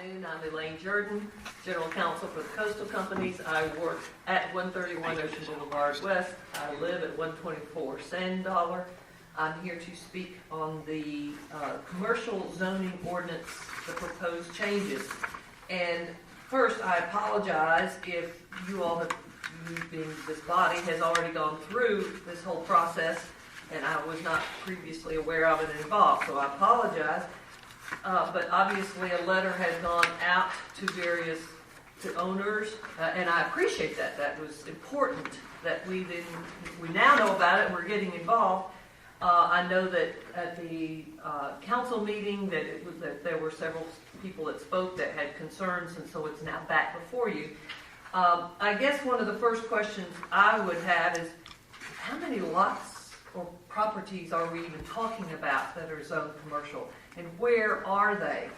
afternoon. I'm Elaine Jordan, General Counsel for the Coastal Companies. I work at 131 Ocean Boulevard West. I live at 124 Sand Dollar. I'm here to speak on the commercial zoning ordinance, the proposed changes. And first, I apologize if you all have, you being this body, has already gone through this whole process, and I was not previously aware of it and involved, so I apologize. But obviously a letter has gone out to owners, and I appreciate that. That was important that we now know about it and we're getting involved. I know that at the council meeting that there were several people that spoke that had concerns, and so it's now back before you. I guess one of the first questions I would have is, how many lots or properties are we even talking about that are zoned commercial? And where are they?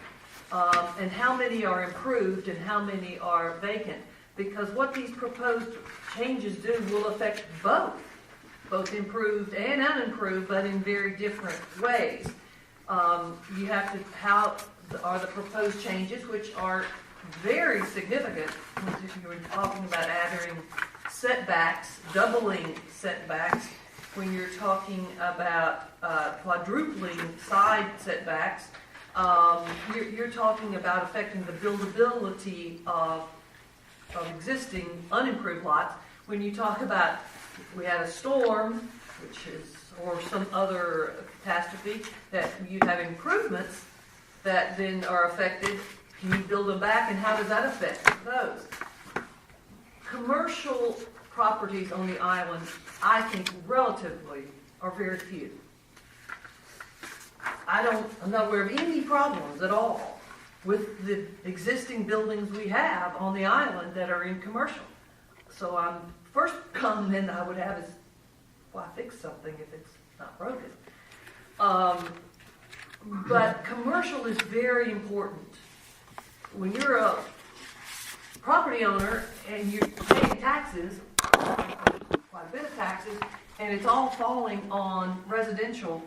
And how many are improved and how many are vacant? Because what these proposed changes do will affect both improved and unimproved, but in very different ways. You have to, how are the proposed changes, which are very significant if you were talking about adding setbacks, doubling setbacks, when you're talking about quadrupling side setbacks, you're talking about affecting the buildability of existing unimproved lots. When you talk about, we had a storm, or some other catastrophe, that you have improvements that then are affected, can you build them back, and how does that affect those? Commercial properties on the island, I think, relatively are very few. I'm not aware of any problems at all with the existing buildings we have on the island that are in commercial. So first comment I would have is, why fix something if it's not broken? But commercial is very important. When you're a property owner and you're paying taxes, quite a bit of taxes, and it's all falling on residential,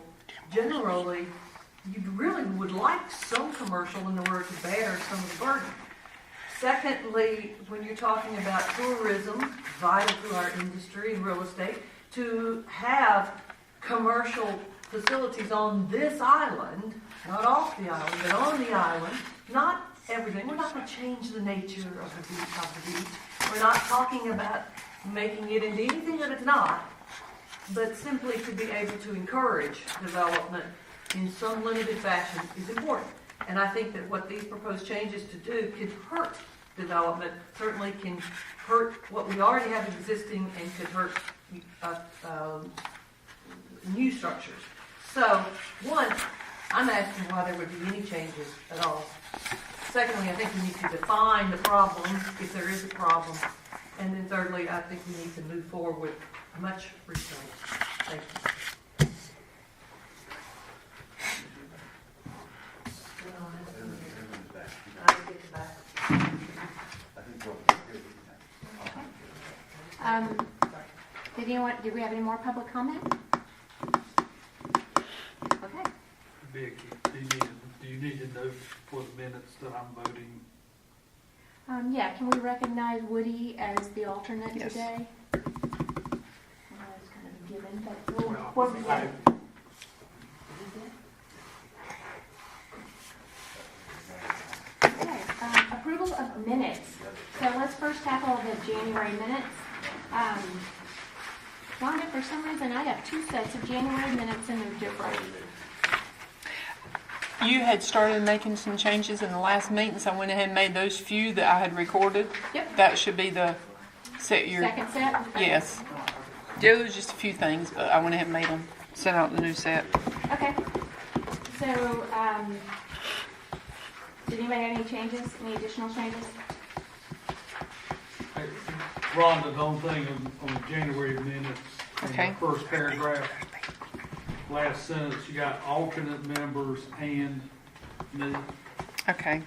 generally, you really would like some commercial in order to bear some of the burden. Secondly, when you're talking about tourism, vital to our industry and real estate, to have commercial facilities on this island, not off the island, but on the island, not everything. We're not going to change the nature of the beach. We're not talking about making it into anything that it's not, but simply to be able to encourage development in some limited fashion is important. And I think that what these proposed changes to do can hurt development, certainly can hurt what we already have existing, and could hurt new structures. So, one, I'm asking why there would be any changes at all. Secondly, I think we need to define the problem, if there is a problem. And then thirdly, I think we need to move forward with much research. Thank you. Did we have any more public comment? Okay. Vicky, do you need to note for the minutes that I'm voting? Yeah, can we recognize Woody as the alternate Yes. today? I know it's kind of a given, but Okay, approval of minutes. So let's first tackle the January minutes. Wanda, for some reason, I have two sets of January minutes and they're different. You had started making some changes in the last meeting, so I went ahead and made those few that I had recorded. Yep. That should be the set your... Second set? Yes. There was just a few things, but I went ahead and made them, sent out the new set. Okay. So, did anybody have any changes, any additional changes? Hey, Rhonda, the only thing on the January minutes, in Okay. the first paragraph, last sentence, you got alternate members and me. Okay.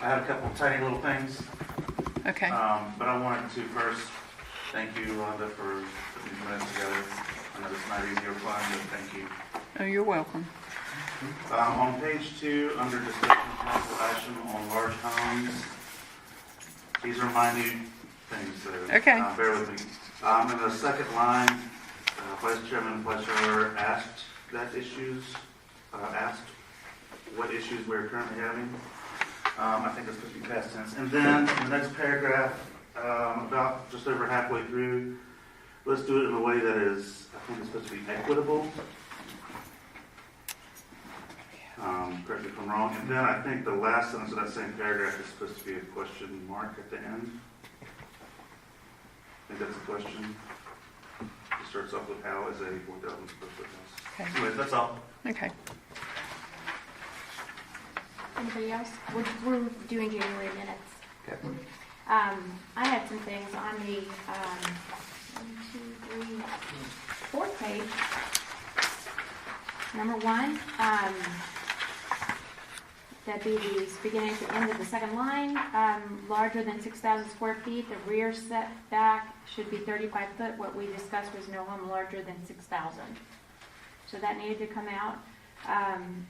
I had a couple of tiny little things, Okay. but I wanted to first thank you, Rhonda, for putting these minutes together. I know it's not easy or fun, but thank you. Oh, you're welcome. On page 2, under discussion of possible action on large homes, these are minute things, so Okay. Bear with me. In the second line, Vice Chairman Fletcher asked what issues we're currently having. I think it's supposed to be past tense. And then in the next paragraph, about just over halfway through, let's do it in a way that is, I think it's supposed to be equitable. Correct me if I'm wrong. And then I think the last sentence of that same paragraph is supposed to be a question mark at the end. I think that's a question. It starts off with how is a 4,000 square foot house. Okay. Anyway, that's all. Okay. Anybody else? We're doing January minutes. Okay. I had some things on the 4th page. Number 1, that'd be the beginning at the end of the second line. Larger than 6,000 square feet, the rear setback should be 35 foot. What we discussed was no home larger than 6,000. So that needed to come out.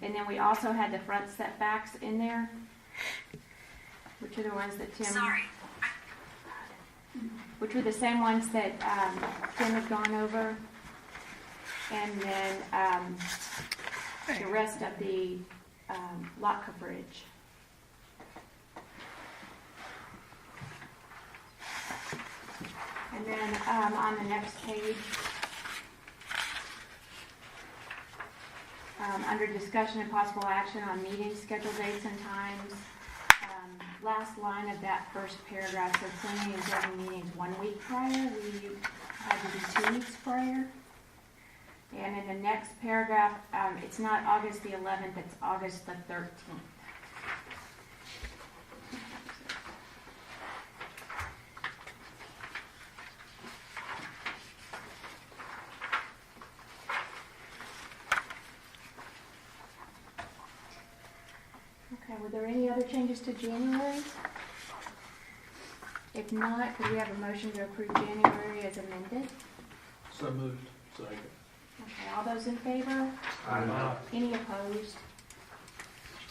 And then we also had the front setbacks in there, which are the ones that Tim... Which were the same ones that Tim had gone over. And then the rest of the lot coverage. And then on the next page, under discussion and possible action on meetings, schedule dates and times, last line of that first paragraph said planning and zoning meetings 1 week prior. We had to do 2 weeks prior. And in the next paragraph, it's not August the 11th, it's August the 13th. Okay, were there any other changes to January? If not, could we have a motion to approve January as amended? So moved. Second. Okay, all those in favor? Aye. Any opposed?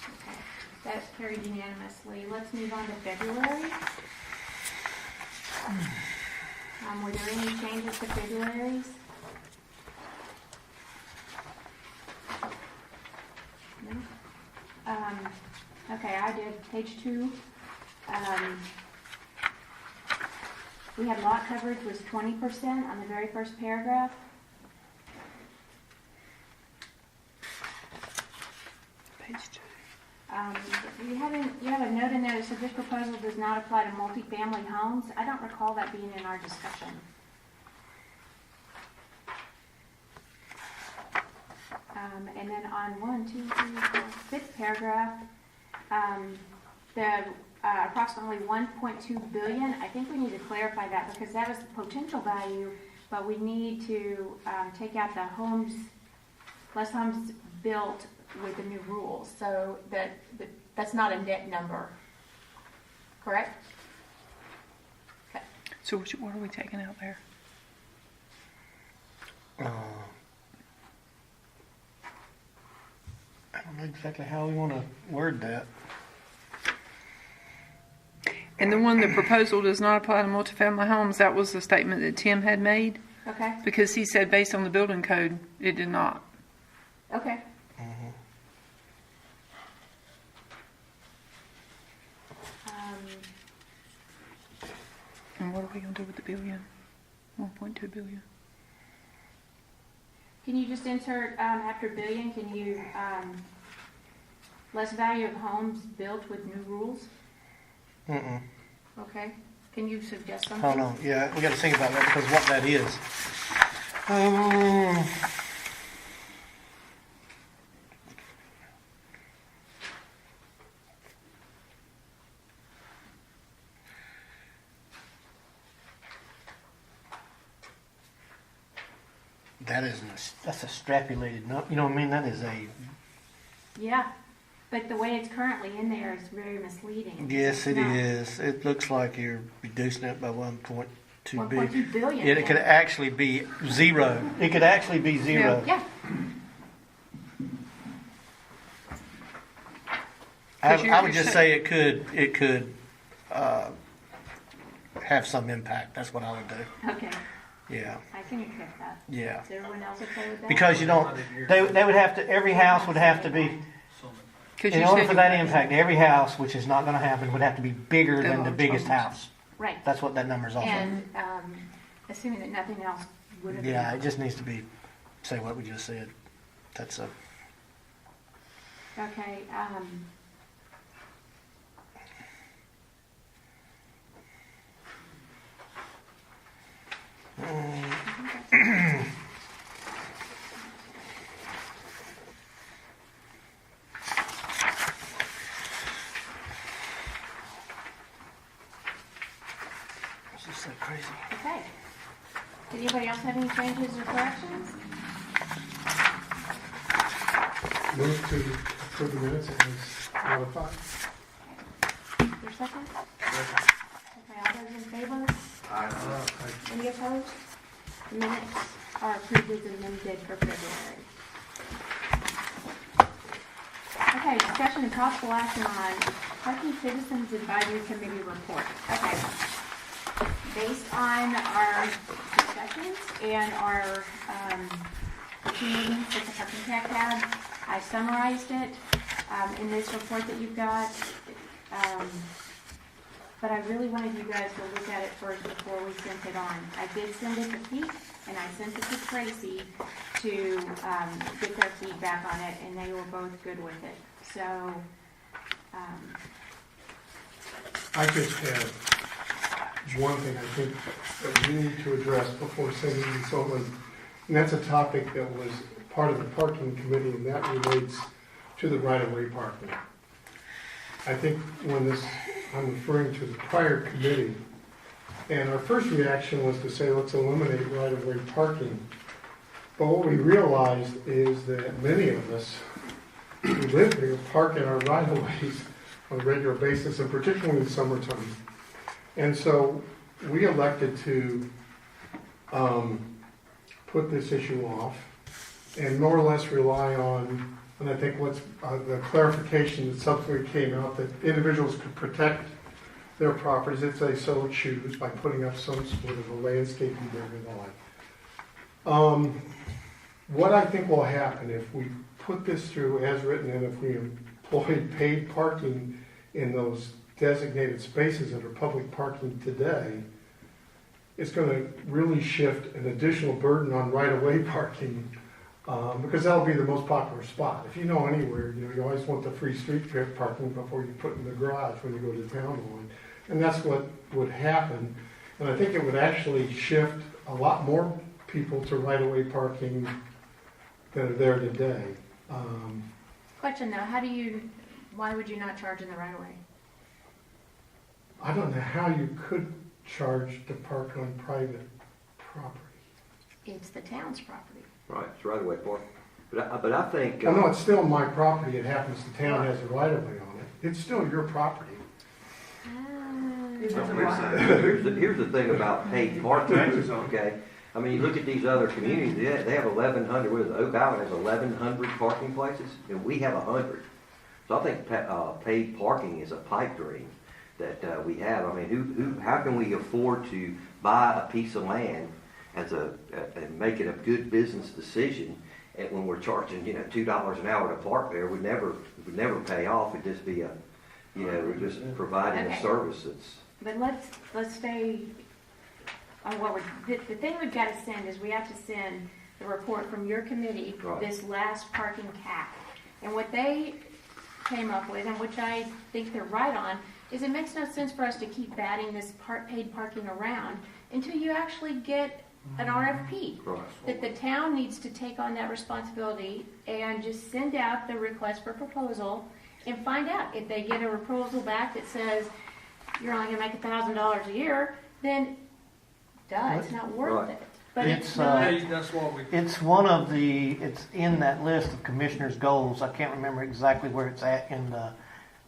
Okay, that's carried unanimously. Let's move on to February. Were there any changes to February's? No? Okay, I did. Page 2. We had lot coverage was 20% on the very first paragraph. You have a note in there that said this proposal does not apply to multifamily homes. I don't recall that being in our discussion. And then on 5th paragraph, the approximately 1.2 billion. I think we need to clarify that because that was the potential value, but we need to take out the less homes built with the new rules, so that's not a net number, correct? Okay. So what are we taking out there? I don't know exactly how we want to word that. And the one, the proposal does not apply to multifamily homes, that was the statement that Tim had made? Okay. Because he said based on the building code, it did not. Okay. And what are we going to do with the billion? 1.2 billion. Can you just insert after billion? Can you less value of homes built with new rules? Okay. Can you suggest something? Hold on. Yeah, we got to think about that because what that is. That's a strapulated number. You know what I mean? That is a... Yeah, but the way it's currently in there is very misleading. Yes, it No. is. It looks like you're reducing it by 1.2 billion. 1.2 billion. Yet it could actually be zero. It could actually be zero. Yeah. I would just say it could have some impact. That's what I would do. Okay, Yeah, I can accept that. yeah. Is everyone else okay with that? Because you don't, they would have to, every house would have to be, 'Cause in you order said for you- that impact, every house, which is not gonna happen, would have to be bigger than the biggest house. Right, That's what that number's also. and assuming that nothing else would have been. Yeah, it just needs to be, say what we just said. That's a, Okay, it's just so crazy. okay. Did anybody else have any changes or corrections? Move to approve the minutes as modified. Your second? Okay, all those in favor? Any opposed? The minutes are approved as amended for February. Okay, discussion and possible action on Parking Citizens Advisory Committee report. Okay. Based on our discussions and our two meetings that the Parking Tech had, I summarized it in this report that you've got. But I really wanted you guys to look at it first before we sent it on. I did send it to Pete, and I sent it to Tracy to get their feedback on it, and they were both good with it. So, I just have one thing I think that we need to address before sending this over, and that's a topic that was part of the parking committee, and that relates to the right-of-way parking. I think when this, I'm referring to the prior committee, and our first reaction was to say, let's eliminate right-of-way parking. But what we realized is that many of us who live here park in our right-of-ways on a regular basis, and particularly in the summertime. And so we elected to put this issue off and more or less rely on, and I think what's the clarification that subsequently came out, that individuals could protect their properties if they so choose by putting up some sort of a landscaping barrier and the like. What I think will happen if we put this through as written, and if we employ paid parking in those designated spaces that are public parking today, it's going to really shift an additional burden on right-of-way parking, because that'll be the most popular spot. If you know anywhere, you always want the free street parking before you put in the garage when you go to town hall. And that's what would happen. And I think it would actually shift a lot more people to right-of-way parking that are there today. question though, why would you not charge in the right of way? I don't know how you could charge to park on private property. It's the town's property. Right, it's right away for it. But I think. Well, no, it's still my property. It happens the town has a right of way on it. It's still your property. Is it the Wait a right- second. Here's the thing about paid parking, okay? I mean, you look at these other communities, they have 1,100, what is it, Oak Island has 1,100 parking places, and we have 100. So I think paid parking is a pipe dream that we have. I mean, how can we afford to buy a piece of land and make it a good business decision, and when we're charging, $2 an hour to park there, would never pay off. It'd just be we're just providing Okay. a service that's. But let's stay on the thing we've got to send is we have to send the report from your committee, Right. this last parking cap. And what they came up with, and which I think they're right on, is it makes no sense for us to keep batting this paid parking around until you actually get an RFP. Right. That the town needs to take on that responsibility and just send out the request for proposal and find out if they get a proposal back that says you're only gonna make $1,000 a year, then it's not worth Right. it. But It's, it's not. Hey, that's what we, It's in that list of commissioners' goals. I can't remember exactly where it's at in the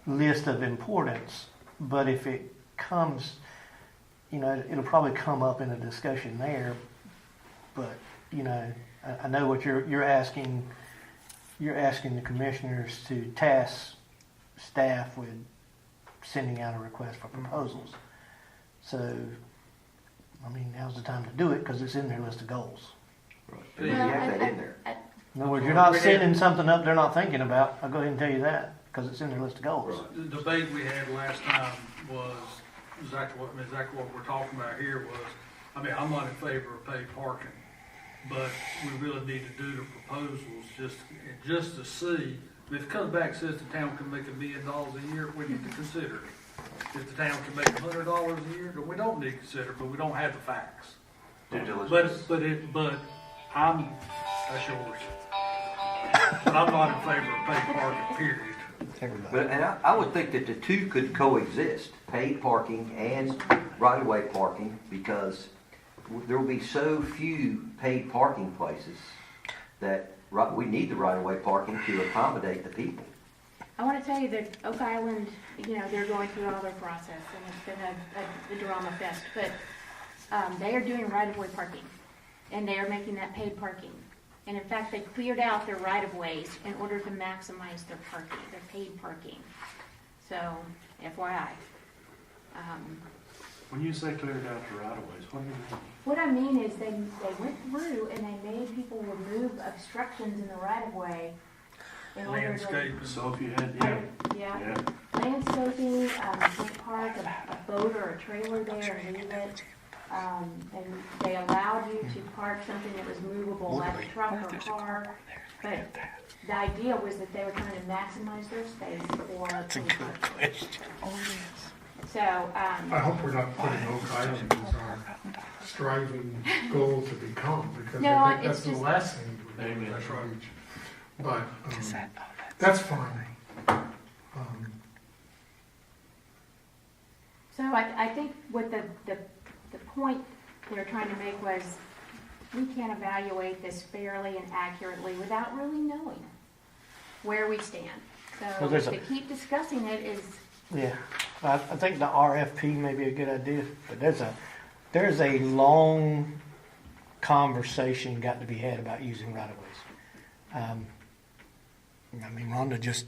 list of importance, but if it comes, it'll probably come up in a discussion there. But, I know what you're asking. You're asking the commissioners to task staff with sending out a request for proposals. So, I mean, now's the time to do it because it's in their list of goals. You have that in there. In other words, you're not sending something up they're not thinking about. I'll go ahead and tell you that because it's in their list of goals. The debate we had last time was exactly what we're talking about here was, I mean, I'm not in favor of paid parking, but we really need to do the proposals just to see. If it comes back and says the town can make $1 million a year, we need to consider it. If the town can make $100 a year, then we don't need to consider it, but we don't have the facts. Due diligence. But that's yours. But I'm not in favor of paid parking, period. Everybody. But, and I would think that the two could coexist, paid parking and right-of-way parking, because there will be so few paid parking places that we need the right-of-way parking to accommodate the people. I want to tell you that Oak Island, you know, they're going through all their process, and it's been a drama fest, but they are doing right-of-way parking, and they are making that paid parking. And in fact, they cleared out their right-of-ways in order to maximize their parking, their paid parking. So, FYI. When you say cleared out the right of ways, what do you mean? What I mean is they went through and they made people remove obstructions in the right-of-way in order to... Landscape. So if you had, Yeah, landscaping, you can't park a boat or a trailer there and leave it. And they allowed you to park something that was movable, like a truck or a car. But the idea was that they were trying to maximize their space for... That's a good question. So, I hope we're not putting Oak Island as our striving goal to become, because No, I think it's that's the just- last thing we would Amen. try to reach. But, that's fine. So I think what the point they're trying to make was, we can't evaluate this fairly and accurately without really knowing where we stand. So Well, to keep discussing it is, Yeah, I think the RFP may be a good idea, but there's a long conversation got to be had about using right-of-ways. I mean, Rhonda just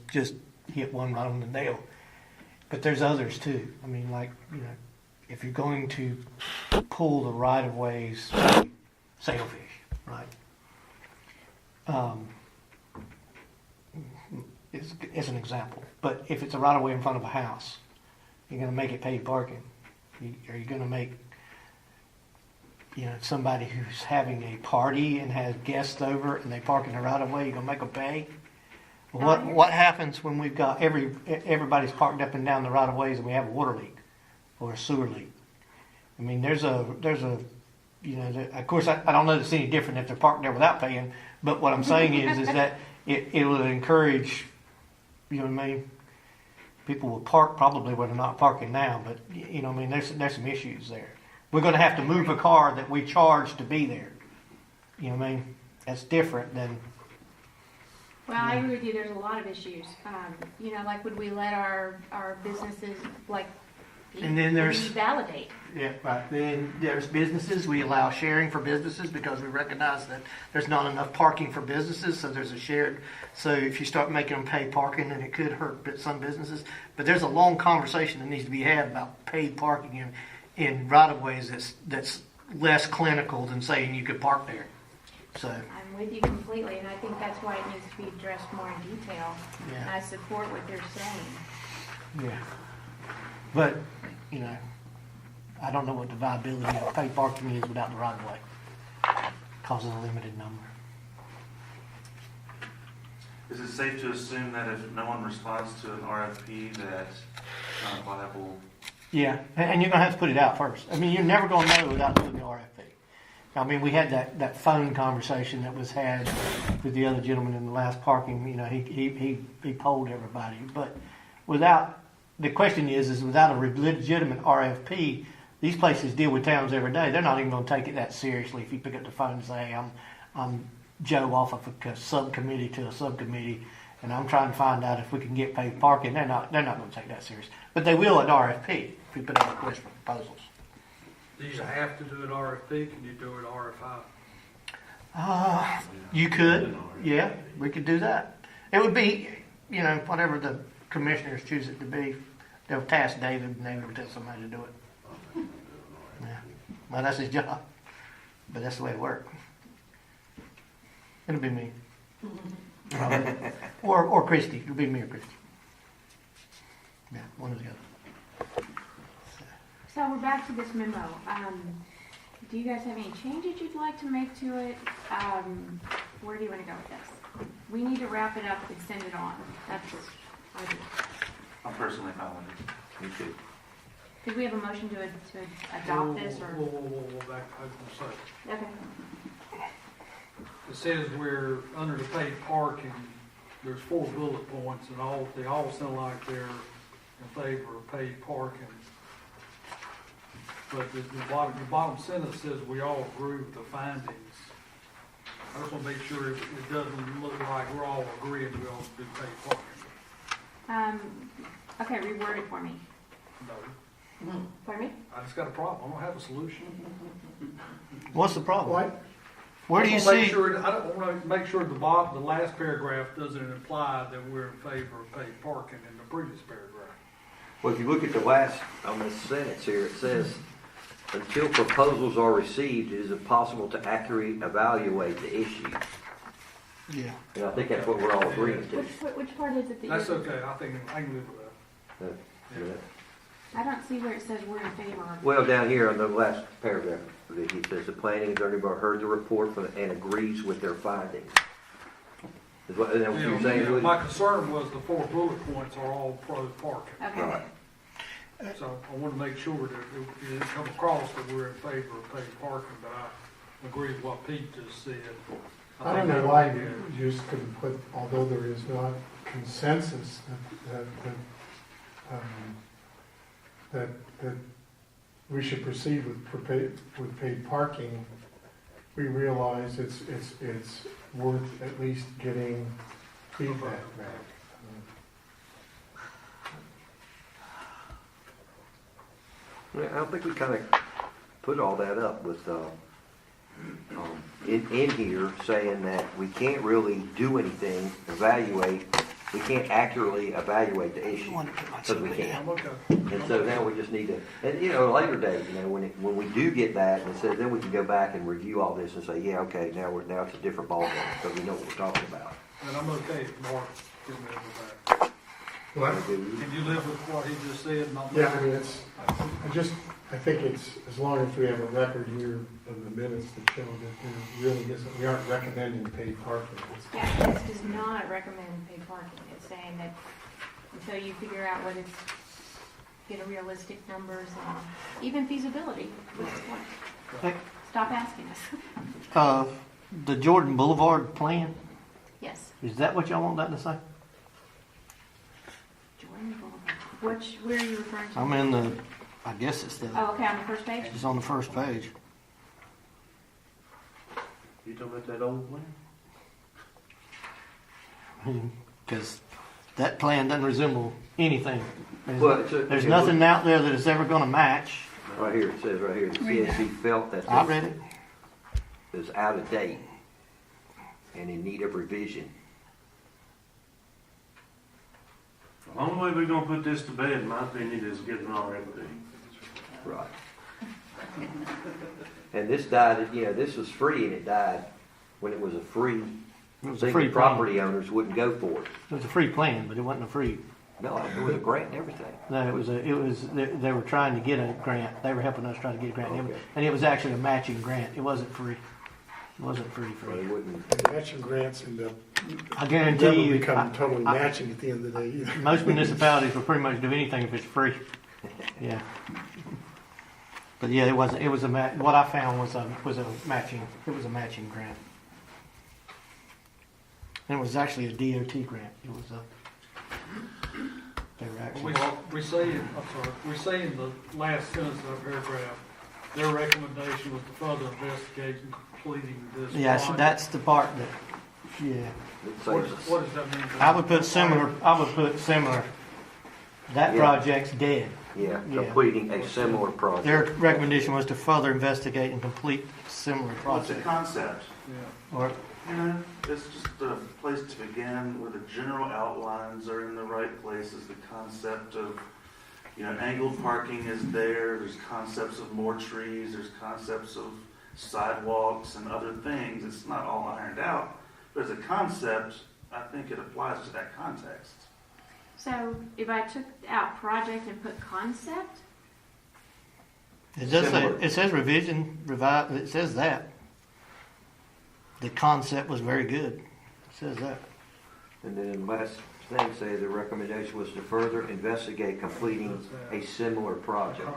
hit one right on the nail, but there's others too. I mean, like, you know, if you're going to pull the right-of-ways, sailfish, right? It's an example, but if it's a right-of-way in front of a house, you're going to make it paid parking. Are you going to make, you know, somebody who's having a party and has guests over and they park in the right-of-way, you're going to make them pay? What happens when we've got everybody's parked up and down the right-of-ways and we have a water leak or a sewer leak? I mean, there's a you know, of course I don't know that it's any different if they're parked there without paying, but what I'm saying is that it will encourage, you know what I mean? People will park probably where they're not parking now, but you know what I mean, there's some issues there. We're going to have to move a car that we charge to be there. You know what I mean? That's different than... well, I agree with you, there's a lot of issues. You know, like would we let our businesses, like, And then there's- revalidate? Yeah, right. Then there's businesses. We allow sharing for businesses because we recognize that there's not enough parking for businesses, so there's a shared. So if you start making them pay parking, then it could hurt some businesses. But there's a long conversation that needs to be had about paid parking in right-of-ways that's less clinical than saying you could park there. So, I'm with you completely, and I think that's why it needs to be addressed more in detail. And I support what they're saying. yeah. But, you know, I don't know what the viability of paid parking is without the right-of-way. Causes a limited number. Is it safe to assume that if no one responds to an RFP, that it's not viable? Yeah, and you're going to have to put it out first. I mean, you're never going to know without doing the RFP. I mean, we had that phone conversation that was had with the other gentleman in the last parking. You know, he polled everybody. But without, the question is without a legitimate RFP, these places deal with towns every day. They're not even going to take it that seriously if you pick up the phone and say, hey, I'm Joe off of a subcommittee to a subcommittee, and I'm trying to find out if we can get paid parking. They're not going to take that serious. But they will at RFP if you put out a request for proposals. Do you have to do an RFP? Can you do an RFI? You could, yeah, we could do that. It would be, you know, whatever the commissioners choose it to be, they'll task David, and David will tell somebody to do it. Yeah, well, that's his job, but that's the way it works. It'll be me. Probably. Or Christie, it'll be me or Christie. Yeah, one or the other. So we're back to this memo. Do you guys have any changes you'd like to make to it? Where do you want to go with this? We need to wrap it up and send it on. That's what I do. I'm personally fine with it. Me too. Did we have a motion to adopt this or? Whoa, back, I was gonna say. Okay. It says we're under the paid parking, there's 4 bullet points, and they all sound like they're in favor of paid parking. But the bottom sentence says we all agree with the findings. I just want to make sure it doesn't look like we're all agreeing we all do paid parking. Okay, reword it for me. No, Pardon me? I just got a problem. I don't have a solution. What's the problem? What? Where do you I don't wanna make see? sure- I don't want to make sure the last paragraph doesn't imply that we're in favor of paid parking in the previous paragraph. Well, if you look at the last, on this sentence here, it says, until proposals are received, it is impossible to accurately evaluate the issue. Yeah. And I think that's what we're all agreeing to. Which part is it that That's you're? okay. I think I can live with that. Yeah. I don't see where it says we're in favor of. Well, down here on the last paragraph, he says the planning and zoning board heard the report and agrees with their findings. Is that what you're saying, Woody? My concern was the 4 bullet points are all pro parking. Okay. Right. So I want to make sure that it didn't come across that we're in favor of paid parking, but I agree with what Pete just said. I don't know why you just couldn't put, although there is not consensus that we should proceed with paid parking, we realize it's worth at least getting feedback back. Yeah, I think we kind of put all that up with, in here, saying that we can't really do anything, we can't accurately evaluate the issue, because we can't. I'm okay. And so now we just need to, and later date, when we do get that, and so then we can go back and review all this and say, yeah, okay, now it's a different ballgame, because we know what we're talking about. And I'm okay if Mark can live with that. What? Can you live with what he just said? Yeah, I mean, I think it's, as long as we have a record here of the minutes that show that there really isn't, we aren't recommending paid parking. Yeah, this does not recommend paid parking. It's saying that until you figure out what is, get a realistic numbers and even feasibility, what's the point? Stop asking us. The Jordan Boulevard plan, Yes. is that what y'all want that to say? Jordan Boulevard. where are you referring to? I'm in the, I guess it's Oh, okay, on the first page? it's on the first page. You talking about that old one? Because that plan doesn't resemble anything. Well, There's nothing out there that is ever going to match. Right here, it says right here, the CSC felt that I read it. this is out of date and in need of revision. The only way we're gonna put this to bed, in my opinion, is get an RFP. Right. And this died, this was free and it died when it was a free It was a thing. free The plan. property owners wouldn't go for it. It was a free plan, but it wasn't a free. No, it was a grant and everything. No, they were trying to get a grant. They were helping us try to get a grant. Okay. And it was actually a matching grant. It wasn't free. It wasn't free. Well, they wouldn't. Matching grants end up, I guarantee you, become totally matching at the end of the day either. most municipalities will pretty much do anything if it's free. Yeah. But yeah, it wasn't. It was what I found was a matching. It was a matching grant. And it was actually a DOT grant. It was a. They were actually. We say in the last sentence of that paragraph, their recommendation was to further investigate and completing this. Yeah, so project. that's the part that. Yeah. It What saves does, us. what does that mean? I would put similar. That Yeah. project's dead. Yeah, Yeah. completing a similar Their project. recommendation was to further investigate and complete similar What's the project. concept? Yeah. Or You know, it's just a place to begin where the general outlines are in the right places. The concept of, angled parking is there. There's concepts of more trees. There's concepts of sidewalks and other things. It's not all ironed out. But as a concept, I think it applies to that context. So if I took out project and put concept, It does say, Similar. it says revision, revive, it says that. The concept was very good. It says that. And then last thing say the recommendation was to further investigate completing a similar project.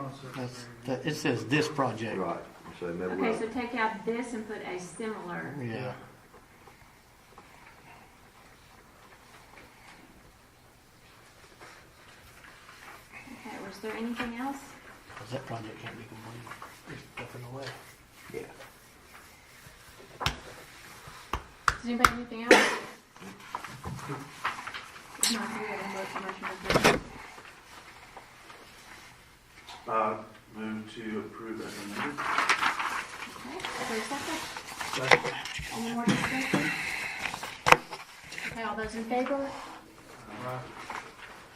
It says this project. Right, so maybe okay, so take out this and put a similar. Yeah. Okay, was there anything else? Because that project can't be completed. There's stuff in the way. yeah. Does anybody have anything else? If not, we have a motion to adjourn. Move to approve as amended. Okay, is there a second? Any more discussion? Okay, all those in favor?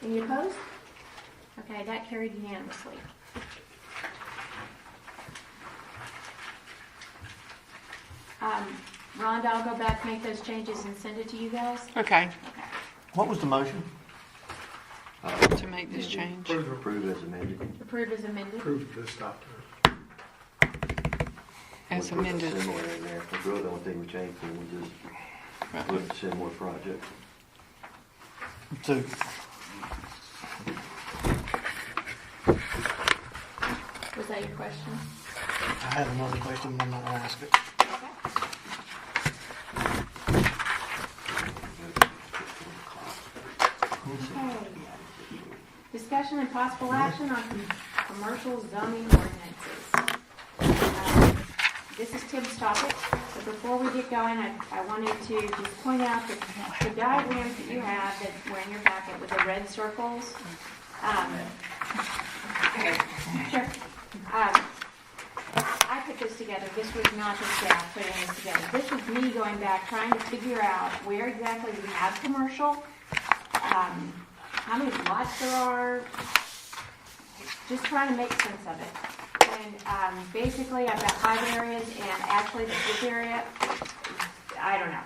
Any opposed? Okay, that carried unanimously. Rhonda, I'll go back, make those changes and send it to you guys. Okay, Okay. What was the motion? to make this change. Approve as amended. Approve as amended. Prove this document. As We'll put amended. Similar in there. That's really the only thing we changed, and we just Right. put similar project. So, Was that your question? I have another question, but I'm not going to ask it. Okay. Okay. Discussion and possible action on commercial zoning ordinances. This is Tim's topic, but before we get going, I wanted to just point out that the diagrams that you have that were in your packet with the red circles. Sure. I put this together. This was not the staff putting this together. This was me going back, trying to figure out where exactly we have commercial, how many lots there are, just trying to make sense of it. And basically, I've got 5 areas, and actually the 5th area, I don't know.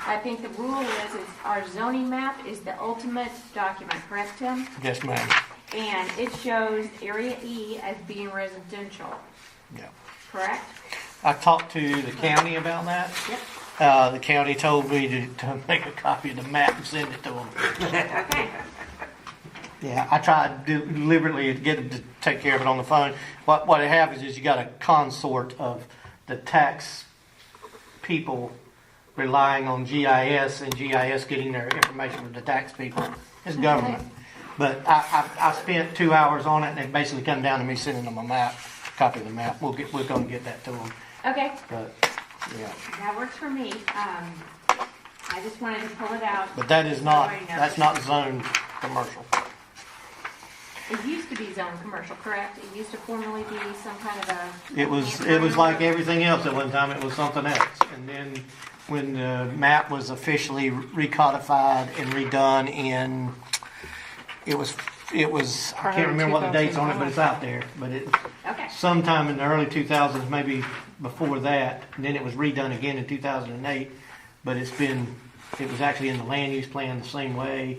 I think the rule is our zoning map is the ultimate document, correct, Tim? Yes, ma'am. And it shows Area E as being residential, Yeah. correct? I talked to the county about that. Yep. The county told me to make a copy of the map and send it to them. Okay. Yeah, I tried deliberately to get them to take care of it on the phone. What it happens is you got a consort of the tax people relying on GIS and GIS getting their information from the tax people. It's government. But I spent 2 hours on it, and they basically come down to me sending them a map, copy of the map. We're going to get that to them. Okay, But yeah, that works for me. I just wanted to pull it out. but that's not zoned commercial. It used to be zoned commercial, correct? It used to formerly be some kind of a. It was like everything else at one time. It was something else, and then when the map was officially recodified and redone in, it was I can't remember what the dates on it, but it's out there. But it Okay, sometime in the early 2000s, maybe before that, and then it was redone again in 2008. But it was actually in the land use plan the same way.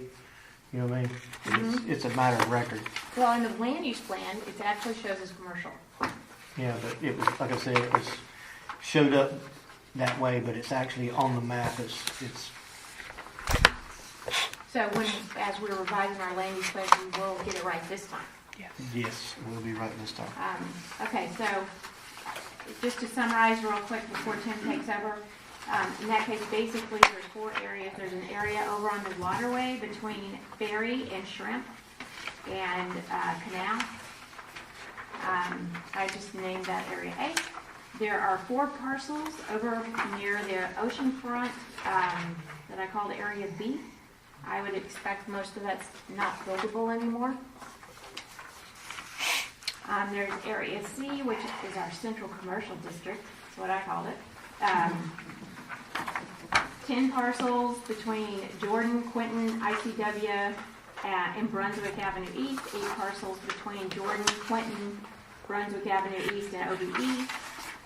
You know what I mean? It's a matter of record. well, in the land use plan, it actually shows as commercial. Yeah, but it was, like I said, it was showed up that way, but it's actually on the map. It's So as we're revising our land use plan, we will get it right this time. yes, we'll be right this time. Okay, so just to summarize real quick before Tim takes over, in that case, basically there's 4 areas. There's an area over on the waterway between Ferry and Shrimp and Canal. I just named that area A. There are 4 parcels over near the ocean front that I call the area B. I would expect most of that's not buildable anymore. There's Area C, which is our central commercial district. That's what I called it. um, 10 parcels between Jordan, Quinton, ICW, and Brunswick Avenue East, 8 parcels between Jordan, Quinton, Brunswick Avenue East, and OBE.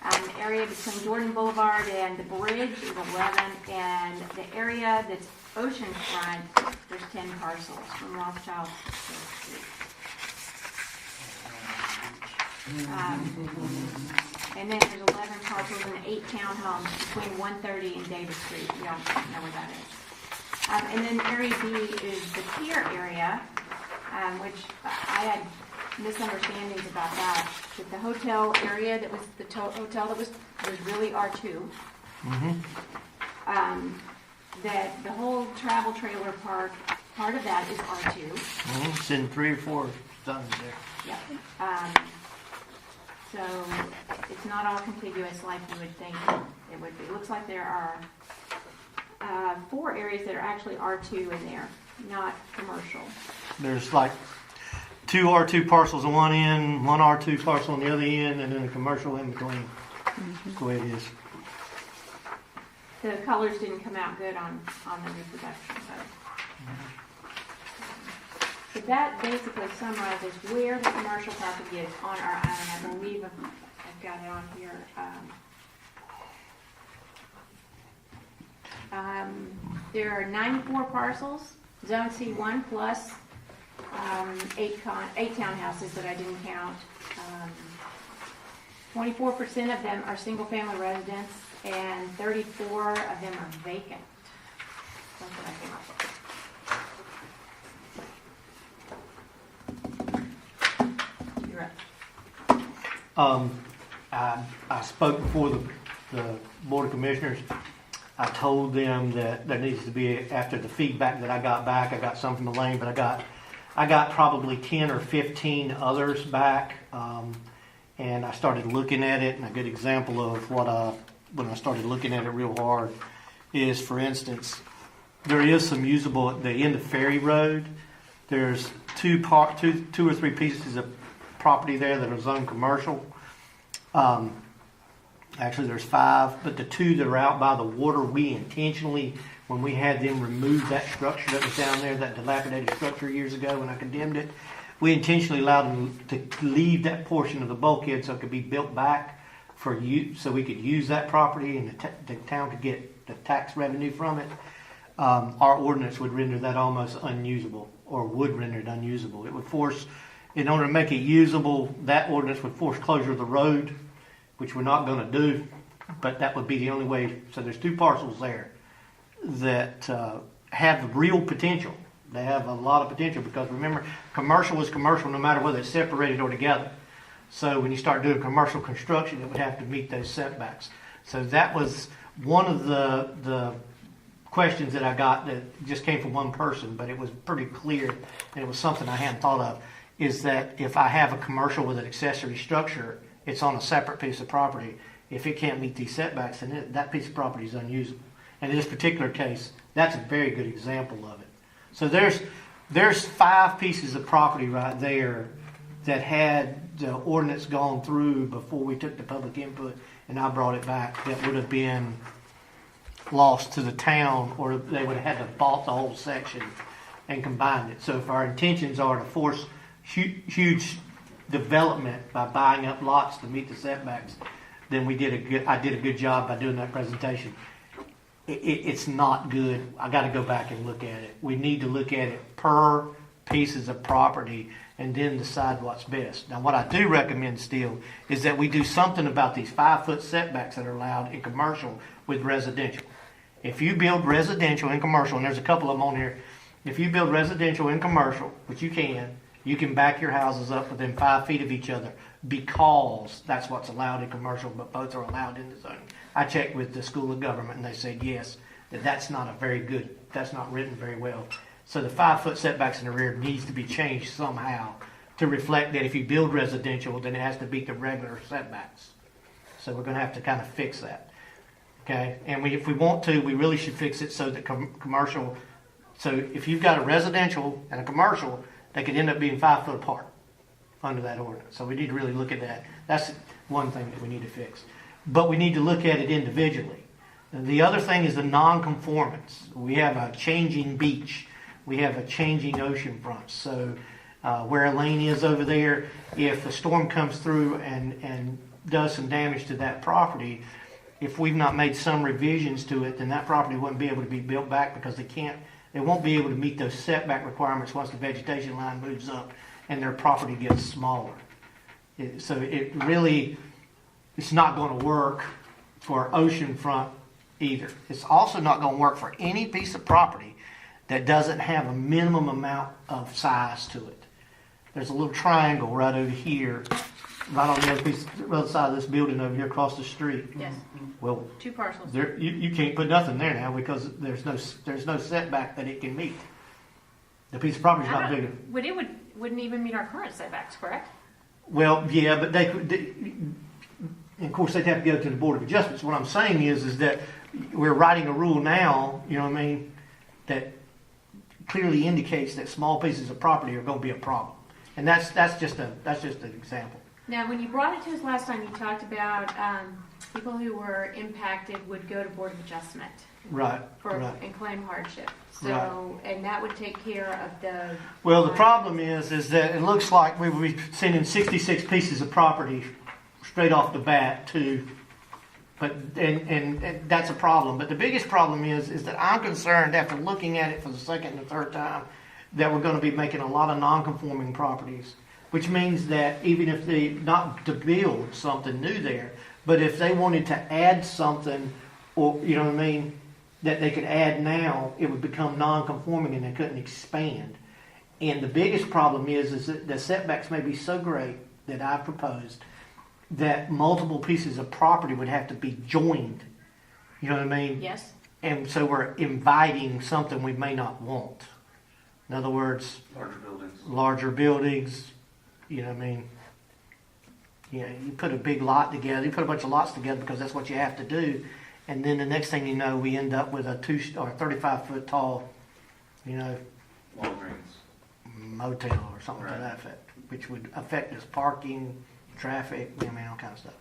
The area between Jordan Boulevard and the bridge is 11, and the area that's oceanfront, there's 10 parcels from Rothschild to Sixth Street. And then there's 11 parcels and 8 townhomes between 130 and Davis Street. You all know where that is. And then Area B is the pier area, which I had misunderstandings about that. That the hotel area that was the hotel that was really R2. That the whole travel trailer park, part of that is R2. It's in 3 or 4 zones there. Yep. So it's not all contiguous like you would think it would be. It looks like there are 4 areas that are actually R2 in there, not commercial. There's like 2 R2 parcels on one end, 1 R2 parcel on the other end, and then a commercial in between. That's the way it is. The colors didn't come out good on the reproduction, but that basically summarizes where the commercial property is on our island. I believe I've got it on here. There are 94 parcels, Zone C1 plus 8 townhouses that I didn't count. 24% of them are single-family residents, and 34 of them are vacant. That's what I came up with. I spoke before the Board of Commissioners. I told them that there needs to be, after the feedback that I got back, I got some from Elaine, but I got probably 10 or 15 others back, and I started looking at it. And a good example of when I started looking at it real hard is, for instance, there is some usable at the end of Ferry Road. There's 2 or 3 pieces of property there that are zoned commercial. Actually, there's 5, but the 2 that are out by the water, we intentionally, when we had them remove that structure that was down there, that dilapidated structure years ago when I condemned it, we intentionally allowed them to leave that portion of the bulkhead so it could be built back for use, so we could use that property and the town could get the tax revenue from it. Our ordinance would render that almost unusable, or would render it unusable. It would force, in order to make it usable, that ordinance would force closure of the road, which we're not going to do, but that would be the only way. So there's 2 parcels there that have real potential. They have a lot of potential because, remember, commercial is commercial no matter whether it's separated or together. So when you start doing commercial construction, it would have to meet those setbacks. So that was one of the questions that I got that just came from one person, but it was pretty clear, and it was something I hadn't thought of, is that if I have a commercial with an accessory structure, it's on a separate piece of property. If it can't meet these setbacks, then that piece of property is unusable. And in this particular case, that's a very good example of it. So there's 5 pieces of property right there that had the ordinance gone through before we took the public input and I brought it back, that would have been lost to the town, or they would have had to bought the whole section and combined it. So if our intentions are to force huge development by buying up lots to meet the setbacks, then I did a good job by doing that presentation. It's not good. I got to go back and look at it. We need to look at it per pieces of property and then decide what's best. Now, what I do recommend still is that we do something about these 5-foot setbacks that are allowed in commercial with residential. If you build residential and commercial, and there's a couple of them on here, if you build residential and commercial, which you can back your houses up within 5 feet of each other because that's what's allowed in commercial, but both are allowed in the zoning. I checked with the School of Government and they said yes, that's not written very well. So the 5-foot setbacks in the rear needs to be changed somehow to reflect that if you build residential, then it has to beat the regular setbacks. So we're going to have to kind of fix that. Okay, and if we want to, we really should fix it so that commercial, so if you've got a residential and a commercial, they could end up being 5 foot apart under that ordinance. So we need to really look at that. That's one thing that we need to fix. but we need to look at it individually. The other thing is the nonconformance. We have a changing beach. We have a changing ocean front. So where Elaine is over there, if a storm comes through and does some damage to that property, if we've not made some revisions to it, then that property wouldn't be able to be built back because they won't be able to meet those setback requirements once the vegetation line moves up and their property gets smaller. So it's not going to work for oceanfront either. It's also not going to work for any piece of property that doesn't have a minimum amount of size to it. There's a little triangle right over here, right on the other side of this building over here across the street. Yes, Well, 2 parcels. you can't put nothing there now because there's no setback that it can meet. The piece of property's not big enough. But it wouldn't even meet our current setbacks, correct? Well, yeah, but of course, they'd have to go to the Board of Adjustments. What I'm saying is that we're writing a rule now, you know what I mean, that clearly indicates that small pieces of property are going to be a problem. And that's just an example. Now, when you brought it to us last time, you talked about people who were impacted would go to Board of Adjustment. Right. And claim hardship. So, and that would take care of the... Well, the problem is that it looks like we would be sending 66 pieces of property straight off the bat to, and that's a problem. But the biggest problem is that I'm concerned after looking at it for the second and the third time that we're going to be making a lot of non-conforming properties, which means that even if they, not to build something new there, but if they wanted to add something, or, you know what I mean, that they could add now, it would become non-conforming and they couldn't expand. And the biggest problem is that the setbacks may be so great that I've proposed that multiple pieces of property would have to be joined. You know what I mean? Yes. And so we're inviting something we may not want. In other words, larger buildings, you know what I mean? You know, you put a big lot together, you put a bunch of lots together because that's what you have to do. And then the next thing you know, we end up with a 35-foot tall, you know, motel or something to that effect, which would affect us parking, traffic, I mean, all kinds of stuff.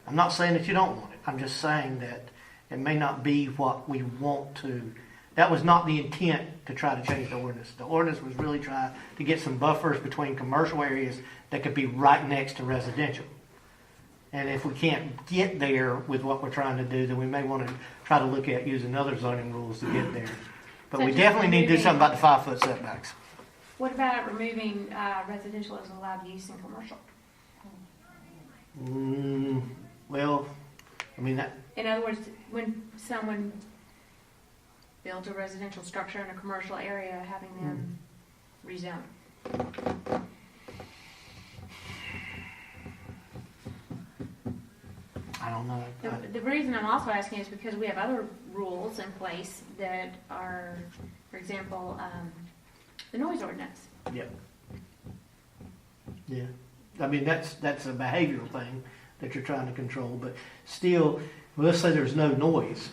I'm not saying that you don't want it. I'm just saying that it may not be what we want to. That was not the intent to try to change the ordinance. The ordinance was really trying to get some buffers between commercial areas that could be right next to residential. And if we can't get there with what we're trying to do, then we may want to try to look at using other zoning rules to get there. But So we just definitely need to do removing- something about the 5-foot setbacks. What about removing residential as allowed use in commercial? Well, I mean, that, In other words, when someone builds a residential structure in a commercial area, having them rezone. I don't know. The reason I'm also asking is because we have other rules in place that are, for example, the noise ordinance. Yeah. Yeah. I mean, that's a behavioral thing that you're trying to control, but still, let's say there's no noise.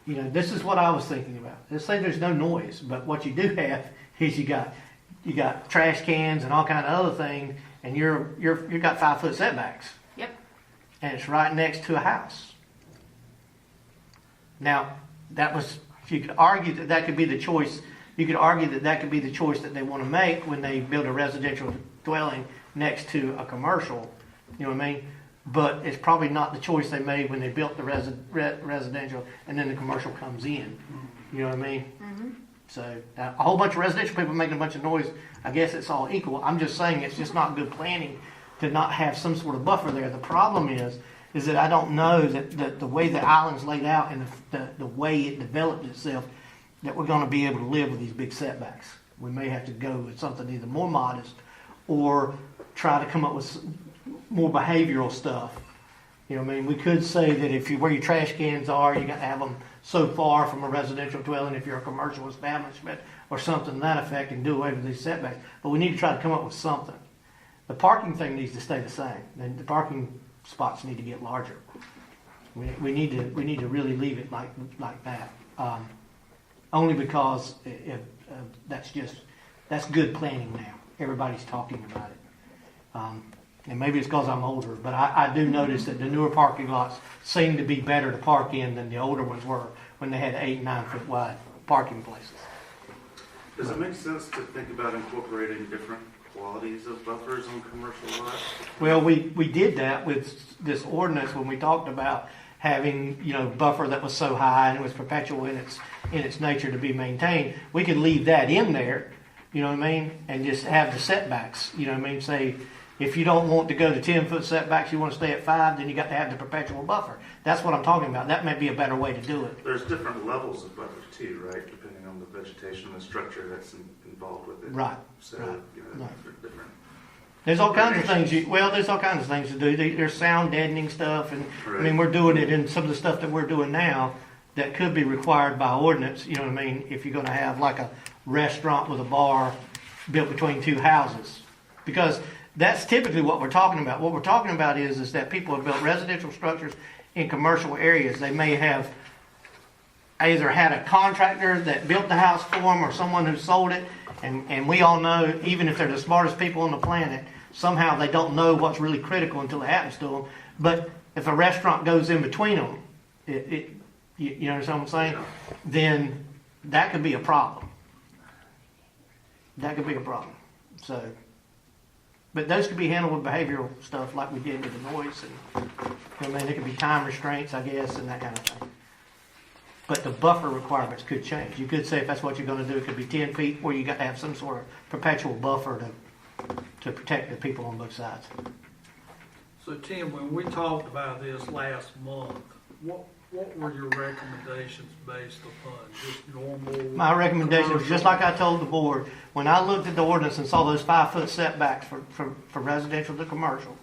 You know, this is what I was thinking about. Let's say there's no noise, but what you do have is you got trash cans and all kind of other things, and you've got 5-foot setbacks. Yep. And it's right next to a house. Now, you could argue that could be the choice. You could argue that could be the choice that they want to make when they build a residential dwelling next to a commercial. You know what I mean? But it's probably not the choice they made when they built the residential and then the commercial comes in. You know what I mean? Mm-hmm. So a whole bunch of residential people making a bunch of noise, I guess it's all equal. I'm just saying it's just not good planning to not have some sort of buffer there. The problem is that I don't know that the way the island's laid out and the way it developed itself, that we're going to be able to live with these big setbacks. We may have to go with something either more modest or try to come up with more behavioral stuff. You know what I mean? We could say that where your trash cans are, you got to have them so far from a residential dwelling if you're a commercial establishment or something to that effect and do away with these setbacks. But we need to try to come up with something. The parking thing needs to stay the same. The parking spots need to get larger. We need to really leave it like that. Only because that's good planning now. Everybody's talking about it. And maybe it's because I'm older, but I do notice that the newer parking lots seem to be better to park in than the older ones were when they had 8 and 9 foot wide parking places. Does it make sense to think about incorporating different qualities of buffers on commercial lots? Well, we did that with this ordinance when we talked about having, buffer that was so high and it was perpetual in its nature to be maintained. We could leave that in there, you know what I mean, and just have the setbacks, you know what I mean, say, if you don't want to go to 10-foot setbacks, you want to stay at 5, then you got to have the perpetual buffer. That's what I'm talking about. That may be a better way to do it. There's different levels of buffer too, right? Depending on the vegetation and the structure that's involved with it. Right. So, Right. Right. Different. There's all kinds of things. There's all kinds of things to do. There's sound deadening stuff, and I mean, we're doing it in some of the stuff that we're doing now that could be required by ordinance. You know what I mean? If you're going to have like a restaurant with a bar built between 2 houses, because that's typically what we're talking about. What we're talking about is that people have built residential structures in commercial areas. They may have either had a contractor that built the house for them or someone who sold it. And we all know, even if they're the smartest people on the planet, somehow they don't know what's really critical until it happens to them. But if a restaurant goes in between them, you understand what I'm saying? Then that could be a problem. That could be a problem. So, but those could be handled with behavioral stuff like we did with the noise. And I mean, there could be time restraints, I guess, and that kind of thing. But the buffer requirements could change. You could say if that's what you're going to do, it could be 10 feet where you got to have some sort of perpetual buffer to protect the people on both sides. So Tim, when we talked about this last month, what were your recommendations based upon? Just normal? My recommendation was just like I told the board, when I looked at the ordinance and saw those 5-foot setbacks for residential to commercial,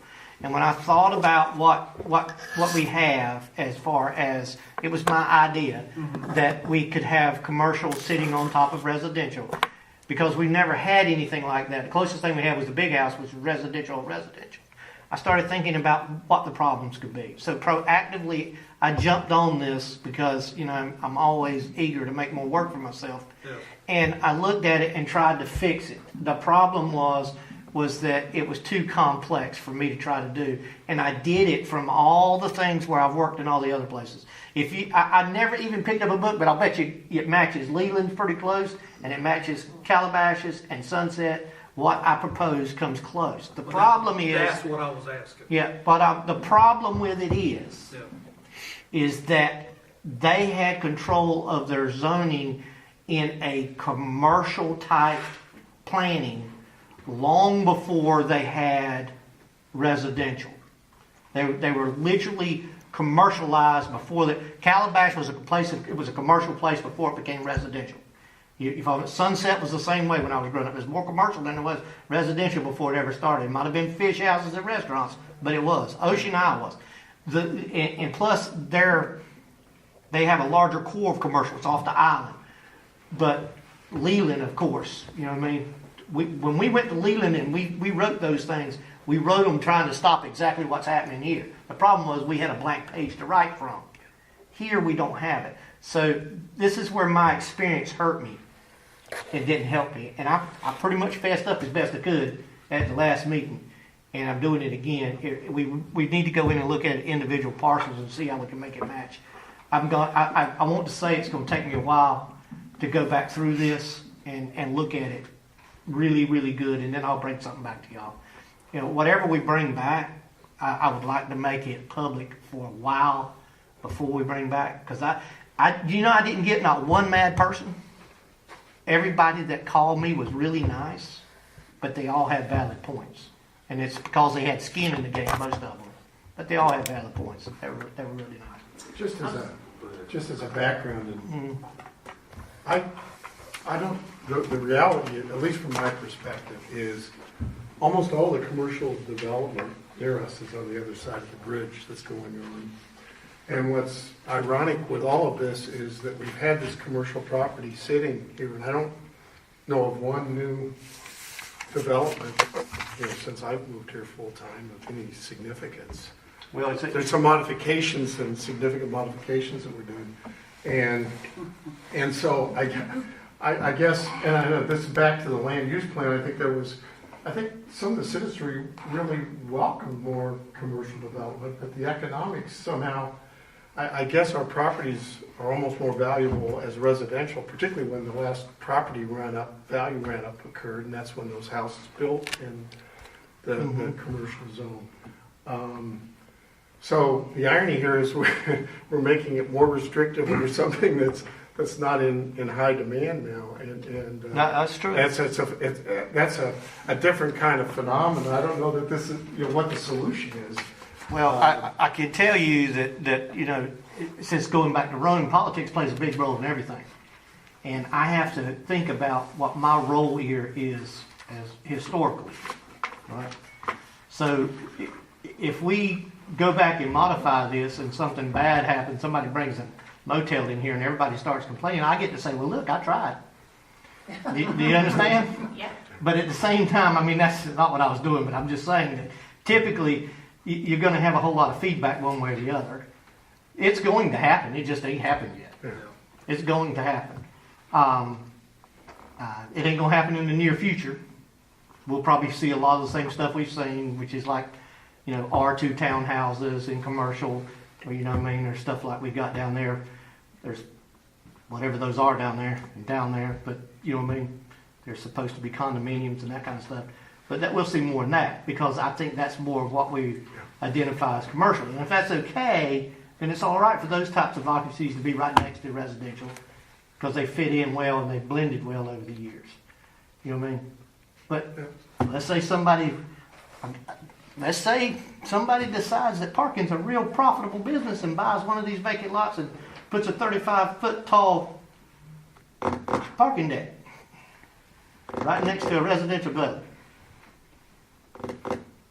and when I thought about what we have as far as, it was my idea that we could have commercial sitting on top of residential, because we never had anything like that. The closest thing we had was the big house, which was residential. I started thinking about what the problems could be. So proactively, I jumped on this because, I'm always eager to make more work for myself. Yeah. And I looked at it and tried to fix it. The problem was that it was too complex for me to try to do. And I did it from all the things where I've worked in all the other places. I never even picked up a book, but I'll bet you it matches Leland's pretty close, and it matches Calabasas and Sunset. What I propose comes close. The problem is... That's what I was asking. Yeah, but the problem with it is that they had control of their zoning in a commercial type planning long before they had residential. They were literally commercialized before that. Calabash was it was a commercial place before it became residential. Sunset was the same way when I was growing up. It was more commercial than it was residential before it ever started. It might have been fish houses and restaurants, but it was. Ocean Isle was. And plus, they have a larger core of commercial. It's off the island. But Leland, of course, you know what I mean? When we went to Leland and we wrote those things, we wrote them trying to stop exactly what's happening here. The problem was we had a blank page to write from. Here we don't have it. So this is where my experience hurt me. It didn't help me. And I pretty much fessed up as best I could at the last meeting. And I'm doing it again. We need to go in and look at individual parcels and see how we can make it match. I want to say it's going to take me a while to go back through this and look at it really, really good. And then I'll bring something back to y'all. Whatever we bring back, I would like to make it public for a while before we bring back. Because I didn't get not one mad person. Everybody that called me was really nice, but they all had valid points. And it's because they had skin in the game, most of them. But they all had valid points. They were really nice. Just as a background, and the reality, at least from my perspective, is almost all the commercial development near us is on the other side of the bridge that's going on. And what's ironic with all of this is that we've had this commercial property sitting here, and I don't know of one new development since I've moved here full time of any significance. Well, There's some modifications and significant modifications that we're doing, and so I guess, and I know this is back to the land use plan. I think there was I think some of the citizenry really welcome more commercial development, but the economics somehow, I guess our properties are almost more valuable as residential, particularly when the last value ran up occurred, and that's when those houses built in the commercial zone. So the irony here is we're making it more restrictive over something that's not in high demand now, and That's true. that's a different kind of phenomenon. I don't know that this is what the solution is. Well, I can tell you that since going back to Rome, politics plays a big role in everything. And I have to think about what my role here is as historically, right? So if we go back and modify this and something bad happens, somebody brings a motel in here and everybody starts complaining, I get to say, well, look, I tried. Do you understand? Yeah. But at the same time, I mean, that's not what I was doing, but I'm just saying that typically you're going to have a whole lot of feedback one way or the other. It's going to happen. It just ain't happened yet. Yeah. It's going to happen. It ain't going to happen in the near future. We'll probably see a lot of the same stuff we've seen, which is like, R2 townhouses and commercial, or there's stuff like we got down there. There's whatever those are down there, but they're supposed to be condominiums and that kind of stuff. But that we'll see more than that, because I think that's more of what we identify as commercial. And if that's okay, then it's all right for those types of occupancies to be right next to residential, because they fit in well and they've blended well over the years. You know what I mean? But let's say somebody decides that parking's a real profitable business and buys one of these vacant lots and puts a 35-foot tall parking deck right next to a residential dwelling.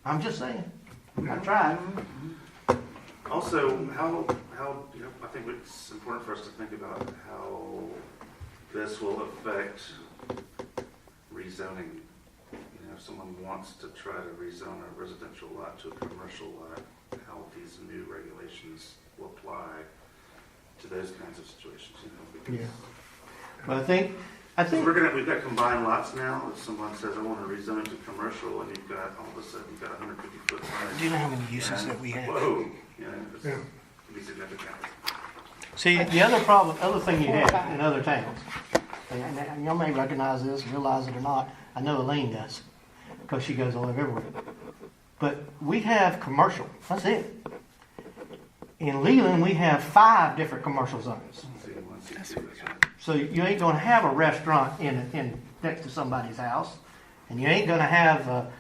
I'm just saying. I tried. Also, how I think it's important for us to think about how this will affect rezoning. If someone wants to try to rezone a residential lot to a commercial lot, how these new regulations will apply to those kinds of situations. Yeah. But I think we've got combined lots now. If someone says I want to rezone to commercial, and you've got all of a sudden you've got 150 foot frontage. do you know how many uses that we have? Whoa, it's can be significant. See, the other thing you have in other towns, and y'all may recognize this, realize it or not. I know Elaine does, because she goes all over everywhere. But we have commercial. That's it. In Leland, we have 5 different commercial zones. So you ain't going to have a restaurant in next to somebody's house, and you ain't going to have a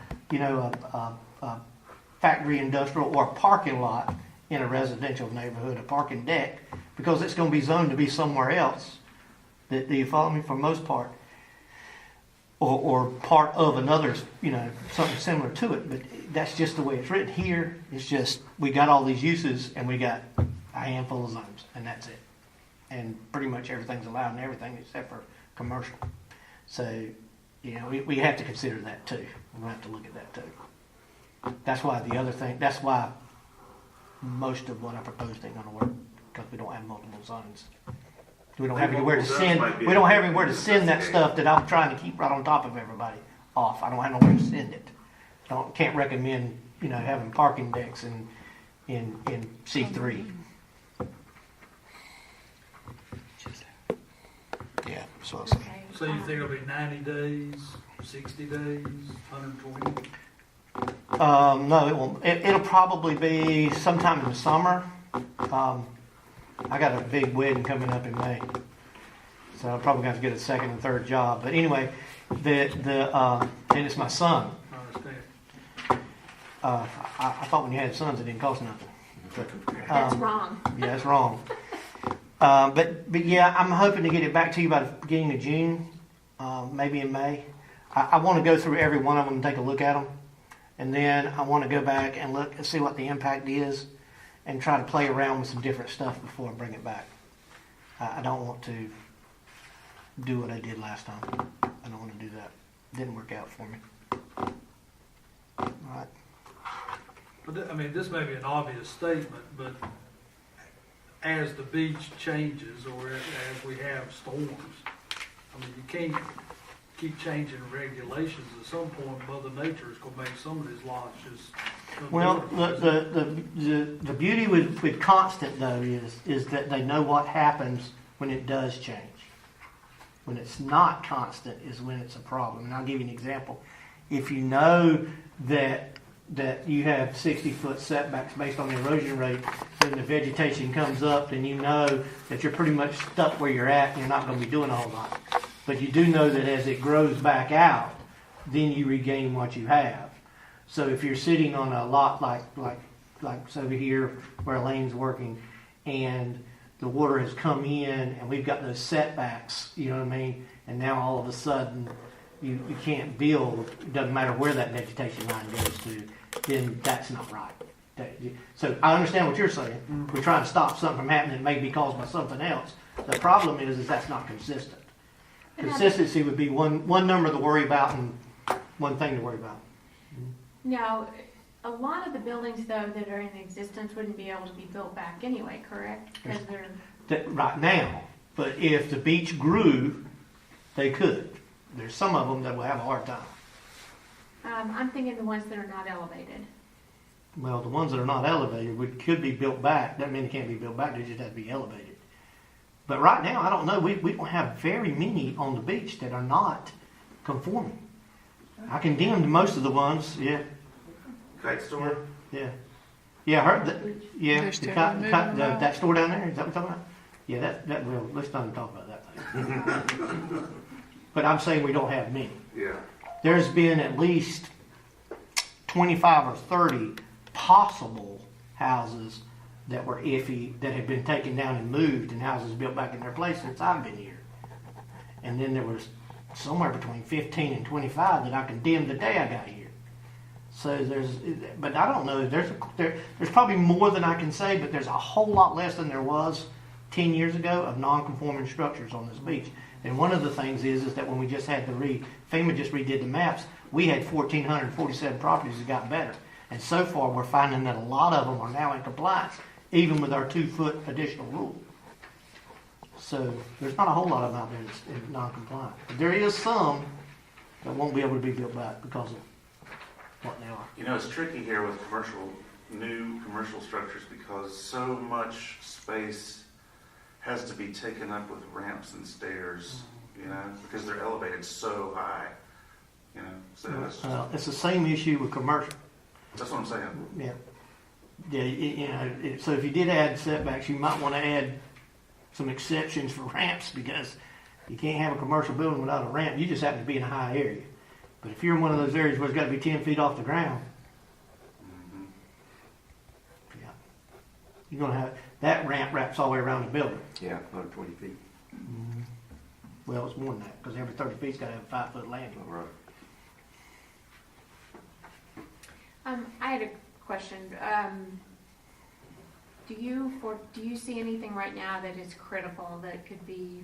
factory, industrial, or a parking lot in a residential neighborhood, a parking deck, because it's going to be zoned to be somewhere else. Do you follow me? For most part, or part of another, something similar to it. But that's just the way it's written here. It's just we got all these uses and we got a handful of zones, and that's it. And pretty much everything's allowed in everything except for commercial. So, we have to consider that too. We'll have to look at that too. That's why most of what I proposed ain't gonna work, because we don't have multiple zones. We don't have anywhere to send. We don't have anywhere to send that stuff that I'm trying to keep right on top of everybody off. I don't have nowhere to send it. Can't recommend having parking decks in C3. Yeah, so I'll say. So you think it'll be 90 days, 60 days, 120? No, it won't. It'll probably be sometime in the summer. I got a big wedding coming up in May, so I'll probably have to get a second and third job. But anyway, and it's my son. I understand. I thought when you had sons it didn't cost nothing. But, That's wrong. Yeah, that's wrong. But yeah, I'm hoping to get it back to you by the beginning of June, maybe in May. I want to go through every one of them and take a look at them, and then I want to go back and look and see what the impact is, and try to play around with some different stuff before I bring it back. I don't want to do what I did last time. I don't want to do that. Didn't work out for me. All right. But this may be an obvious statement, but as the beach changes or as we have storms, you can't keep changing regulations, at some point, Mother Nature is gonna make some of these lots just. Well, the beauty with constant though is that they know what happens when it does change. When it's not constant is when it's a problem. And I'll give you an example. If you know that you have 60-foot setbacks based on the erosion rate, when the vegetation comes up, then you know that you're pretty much stuck where you're at and you're not going to be doing a whole lot. But you do know that as it grows back out, then you regain what you have. So if you're sitting on a lot like over here where Elaine's working, and the water has come in and we've got those setbacks, you know what I mean? And now all of a sudden you can't build, it doesn't matter where that vegetation line goes to, then that's not right. So I understand what you're saying. We're trying to stop something from happening that may be caused by something else. The problem is that's not consistent. Consistency would be one number to worry about and one thing to worry about. Now, a lot of the buildings, though, that are in existence wouldn't be able to be built back anyway, correct? Because they're... Right now, but if the beach grew, they could. There's some of them that will have a hard time. I'm thinking the ones that are not elevated. Well, the ones that are not elevated could be built back. Doesn't mean they can't be built back. They just have to be elevated. But right now, I don't know. We don't have very many on the beach that are not conforming. I condemned most of the ones. Yeah. Kite store? Yeah. Yeah, I heard that. Yeah. They're still moving That store down there. Is that what you're talking about? Yeah. Well, let's not even talk about that thing. But I'm saying we don't have many. Yeah. There's been at least 25 or 30 possible houses that were iffy that had been taken down and moved, and houses built back in their place since I've been here. And then there was somewhere between 15 and 25 that I condemned the day I got here. So but I don't know. There's probably more than I can say, but there's a whole lot less than there was 10 years ago of non-conforming structures on this beach. And one of the things is that when we just had FEMA just redid the maps, we had 1,447 properties that got better. And so far, we're finding that a lot of them are now in compliance, even with our 2-foot additional rule. So there's not a whole lot of them out there that's non-compliant. But there is some that won't be able to be built back because of what they are. You know, it's tricky here with new commercial structures because so much space has to be taken up with ramps and stairs, you know, because they're elevated so high, you know. So It's the same issue with commercial. that's what I'm saying. Yeah. Yeah. So if you did add setbacks, you might want to add some exceptions for ramps because you can't have a commercial building without a ramp. You just happen to be in a high area. But if you're in one of those areas where it's got to be 10 feet off the ground, yeah, you're going to have that ramp wraps all the way around the building. Yeah, 120 feet. Well, it's more than that because every 30 feet's got to have a 5-foot landing. All right. I had a question. Do you see anything right now that is critical that could be?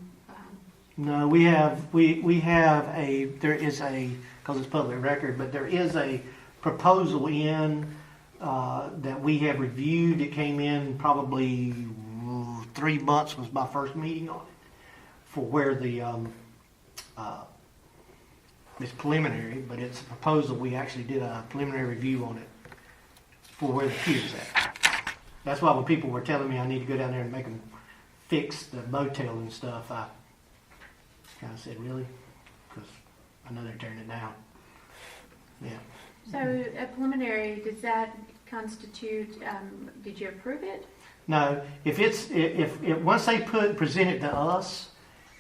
No, we have there is a, because it's public record, but there is a proposal in that we have reviewed. It came in probably 3 months was my first meeting on it for where the it's preliminary, but it's a proposal. We actually did a preliminary review on it for where the pier's at. That's why when people were telling me I need to go down there and make them fix the motel and stuff, I kind of said, really? Because I know they're tearing it down. Yeah. So a preliminary, does that constitute, did you approve it? No, if once they present it to us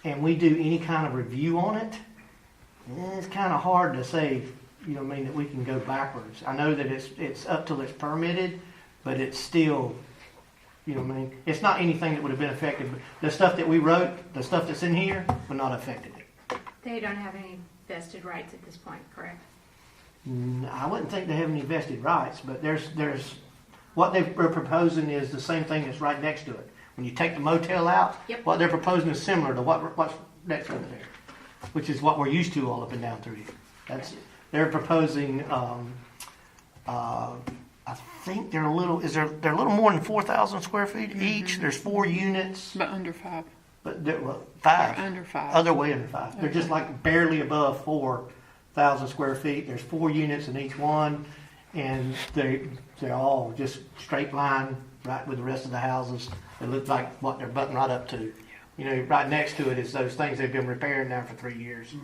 and we do any kind of review on it, it's kind of hard to say, you know what I mean, that we can go backwards. I know that it's up till it's permitted, but it's still, you know what I mean, it's not anything that would have been affected. The stuff that we wrote, the stuff that's in here, would not have affected it. They don't have any vested rights at this point, correct? I wouldn't think they have any vested rights, but there's what they're proposing is the same thing that's right next to it. When you take the motel out, Yep. What they're proposing is similar to what's next over there, which is what we're used to all up and down through here. They're proposing. I think they're a little more than 4,000 square feet each. There's 4 units. But under 5. But they're, well, They're 5. under 5. Other way under 5. They're just like barely above 4,000 square feet. There's 4 units in each one, and they're all just straight line right with the rest of the houses. It looks like what they're butting right up to. You know, right next to it is those things they've been repairing now for 3 years.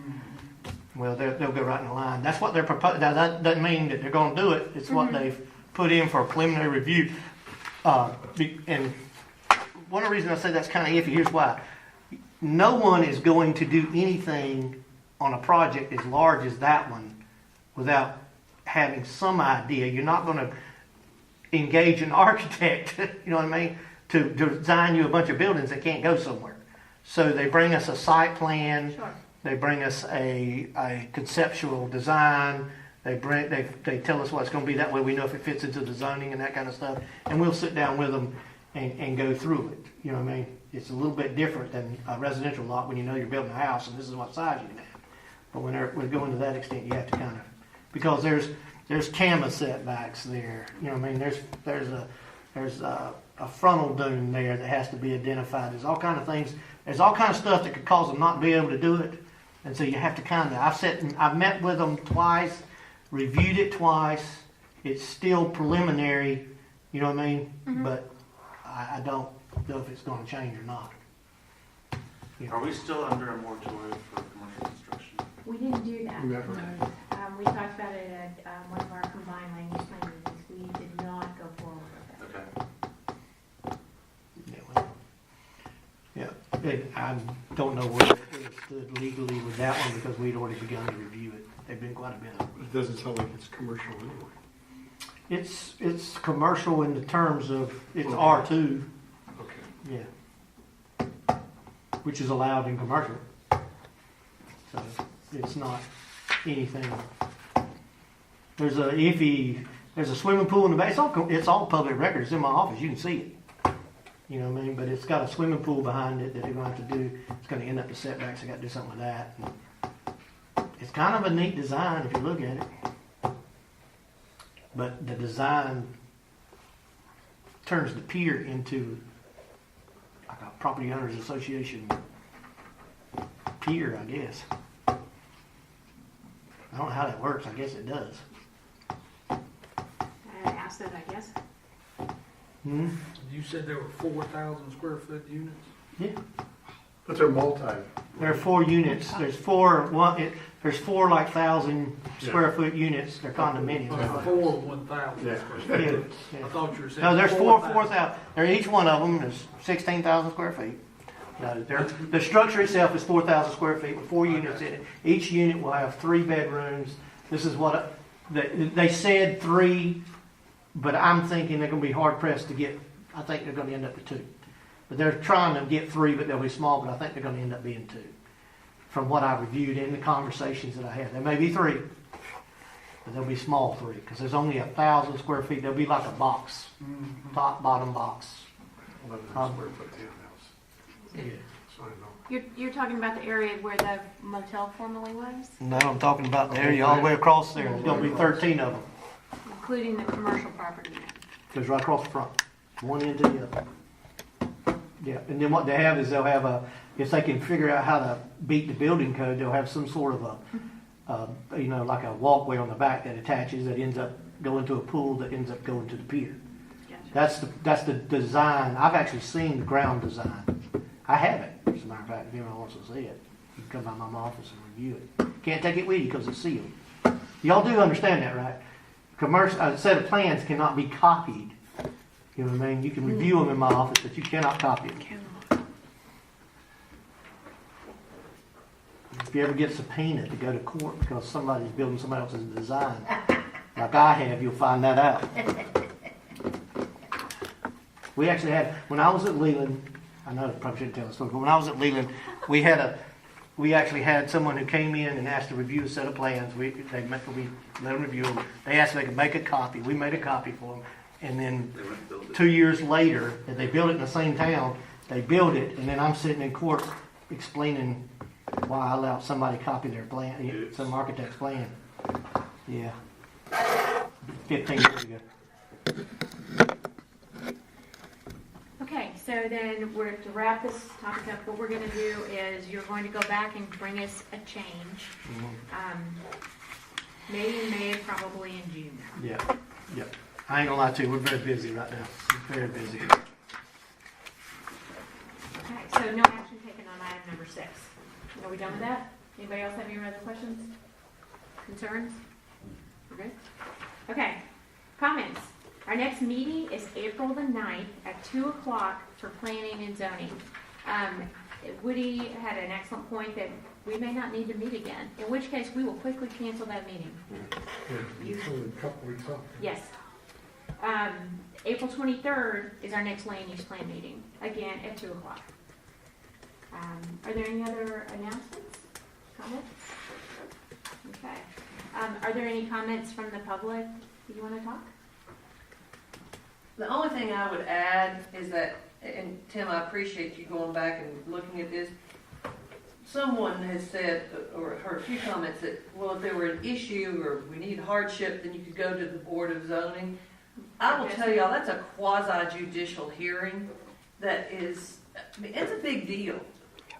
Well, they'll go right in the line. That's what they're proposing. Now, that doesn't mean that they're going to do it. It's what they've put in for a preliminary review. And one of the reasons I say that's kind of iffy, here's why. No one is going to do anything on a project as large as that one without having some idea. You're not going to engage an architect, you know what I mean, to design you a bunch of buildings that can't go somewhere. So they bring us a site plan. Sure. They bring us a conceptual design. They tell us what it's going to be. That way we know if it fits into the zoning and that kind of stuff. And we'll sit down with them and go through it. You know what I mean? It's a little bit different than a residential lot when you know you're building a house and this is what size you can have. But when we're going to that extent, you have to kind of, because there's camera setbacks there. You know what I mean? There's a frontal dune there that has to be identified. There's all kind of things. There's all kind of stuff that could cause them not to be able to do it. And so you have to kind of, I've met with them twice, reviewed it twice. It's still preliminary, you know what I mean? But I don't know if it's going to change or not. Are we still under a moratorium for commercial construction? We didn't do that. Never. We talked about it at one of our combined land use plan meetings. We did not go forward with it. Okay. I don't know where it stood legally with that one because we'd already begun to review it. They've been quite a bit of It doesn't sound like it's commercial anyway. It's commercial in the terms of it's Okay. R2, Okay. yeah, which is allowed in commercial. So it's not anything. There's a swimming pool in the back. It's all public record. It's in my office. You can see it. You know what I mean? But it's got a swimming pool behind it that they're going to have to do. It's going to end up the setbacks. They got to do something with that. And it's kind of a neat design if you look at it. But the design turns the pier into like a property owners association pier, I guess. I don't know how that works. I guess it does. I asked that, I guess. Hmm? You said there were 4,000 square foot units? Yeah. But they're multi. There are 4 units. There's four like 1,000 square foot units. They're condominiums. Okay, 4 1,000 Yeah. square Yeah, feet. yeah. I thought you were saying. No, there's 4,000. They're each one of them is 16,000 square feet. No, the structure itself is 4,000 square feet with 4 units in it. Each unit will have 3 bedrooms. This is what they said 3, but I'm thinking they're going to be hard pressed to get. I think they're going to end up with 2. But they're trying to get 3, but they'll be small. But I think they're going to end up being 2. From what I reviewed in the conversations that I had, there may be 3, but they'll be small 3 because there's only 1,000 square feet. They'll be like a box, top bottom box. 1,100 square foot townhouse. Yeah. So I know. You're talking about the area where the motel formerly was, No, I'm talking about the area all the way across there. There's going to be 13 of them. including the commercial property. Goes right across the front, one end to the other. Yeah, and then what they have is they'll have if they can figure out how to beat the building code, they'll have some sort of like a walkway on the back that attaches that ends up going to a pool that ends up going to the pier. Gotcha. That's the design. I've actually seen the ground design. I have it, as a matter of fact. If anyone wants to see it, you can come by my office and review it. Can't take it with you because it's sealed. Y'all do understand that, right? A set of plans cannot be copied. You know what I mean? You can review them in my office, but you cannot copy them. If you ever get subpoenaed to go to court because somebody's building somebody else's design, like I have, you'll find that out. We actually had, when I was at Leland, I know I probably shouldn't tell the story, but when I was at Leland, we actually had someone who came in and asked to review a set of plans. We let them review them. They asked if they could make a copy. We made a copy for them. And then 2 years later, that they built it in the same town, they built it, and then I'm sitting in court explaining why I allowed somebody to copy their plan, some architect's plan. Yeah. 15 years ago. Okay, so then we're, to wrap this topic up, what we're gonna do is you're going to go back and bring us a change. Maybe in May, probably in June. Yeah, yeah. I ain't gonna lie to you, we're very busy right now. We're very busy. Okay, so no action taken on item number 6. Are we done with that? Anybody else have any other questions? Concerns? We're good? Okay, comments. Our next meeting is April the 9th at 2 o'clock for planning and zoning. Woody had an excellent point that we may not need to meet again, in which case we will quickly cancel that meeting. Yeah, it's only a couple weeks off. Yes. April 23rd is our next land use plan meeting, again at 2 o'clock. Are there any other announcements? Comments? Okay. Are there any comments from the public? Do you want to talk? The only thing I would add is that, and Tim, I appreciate you going back and looking at this. Someone has said, or heard a few comments that, well, if there were an issue or we need hardship, then you could go to the Board of Zoning. I will tell y'all, that's a quasi-judicial hearing that is, I mean, it's a big deal.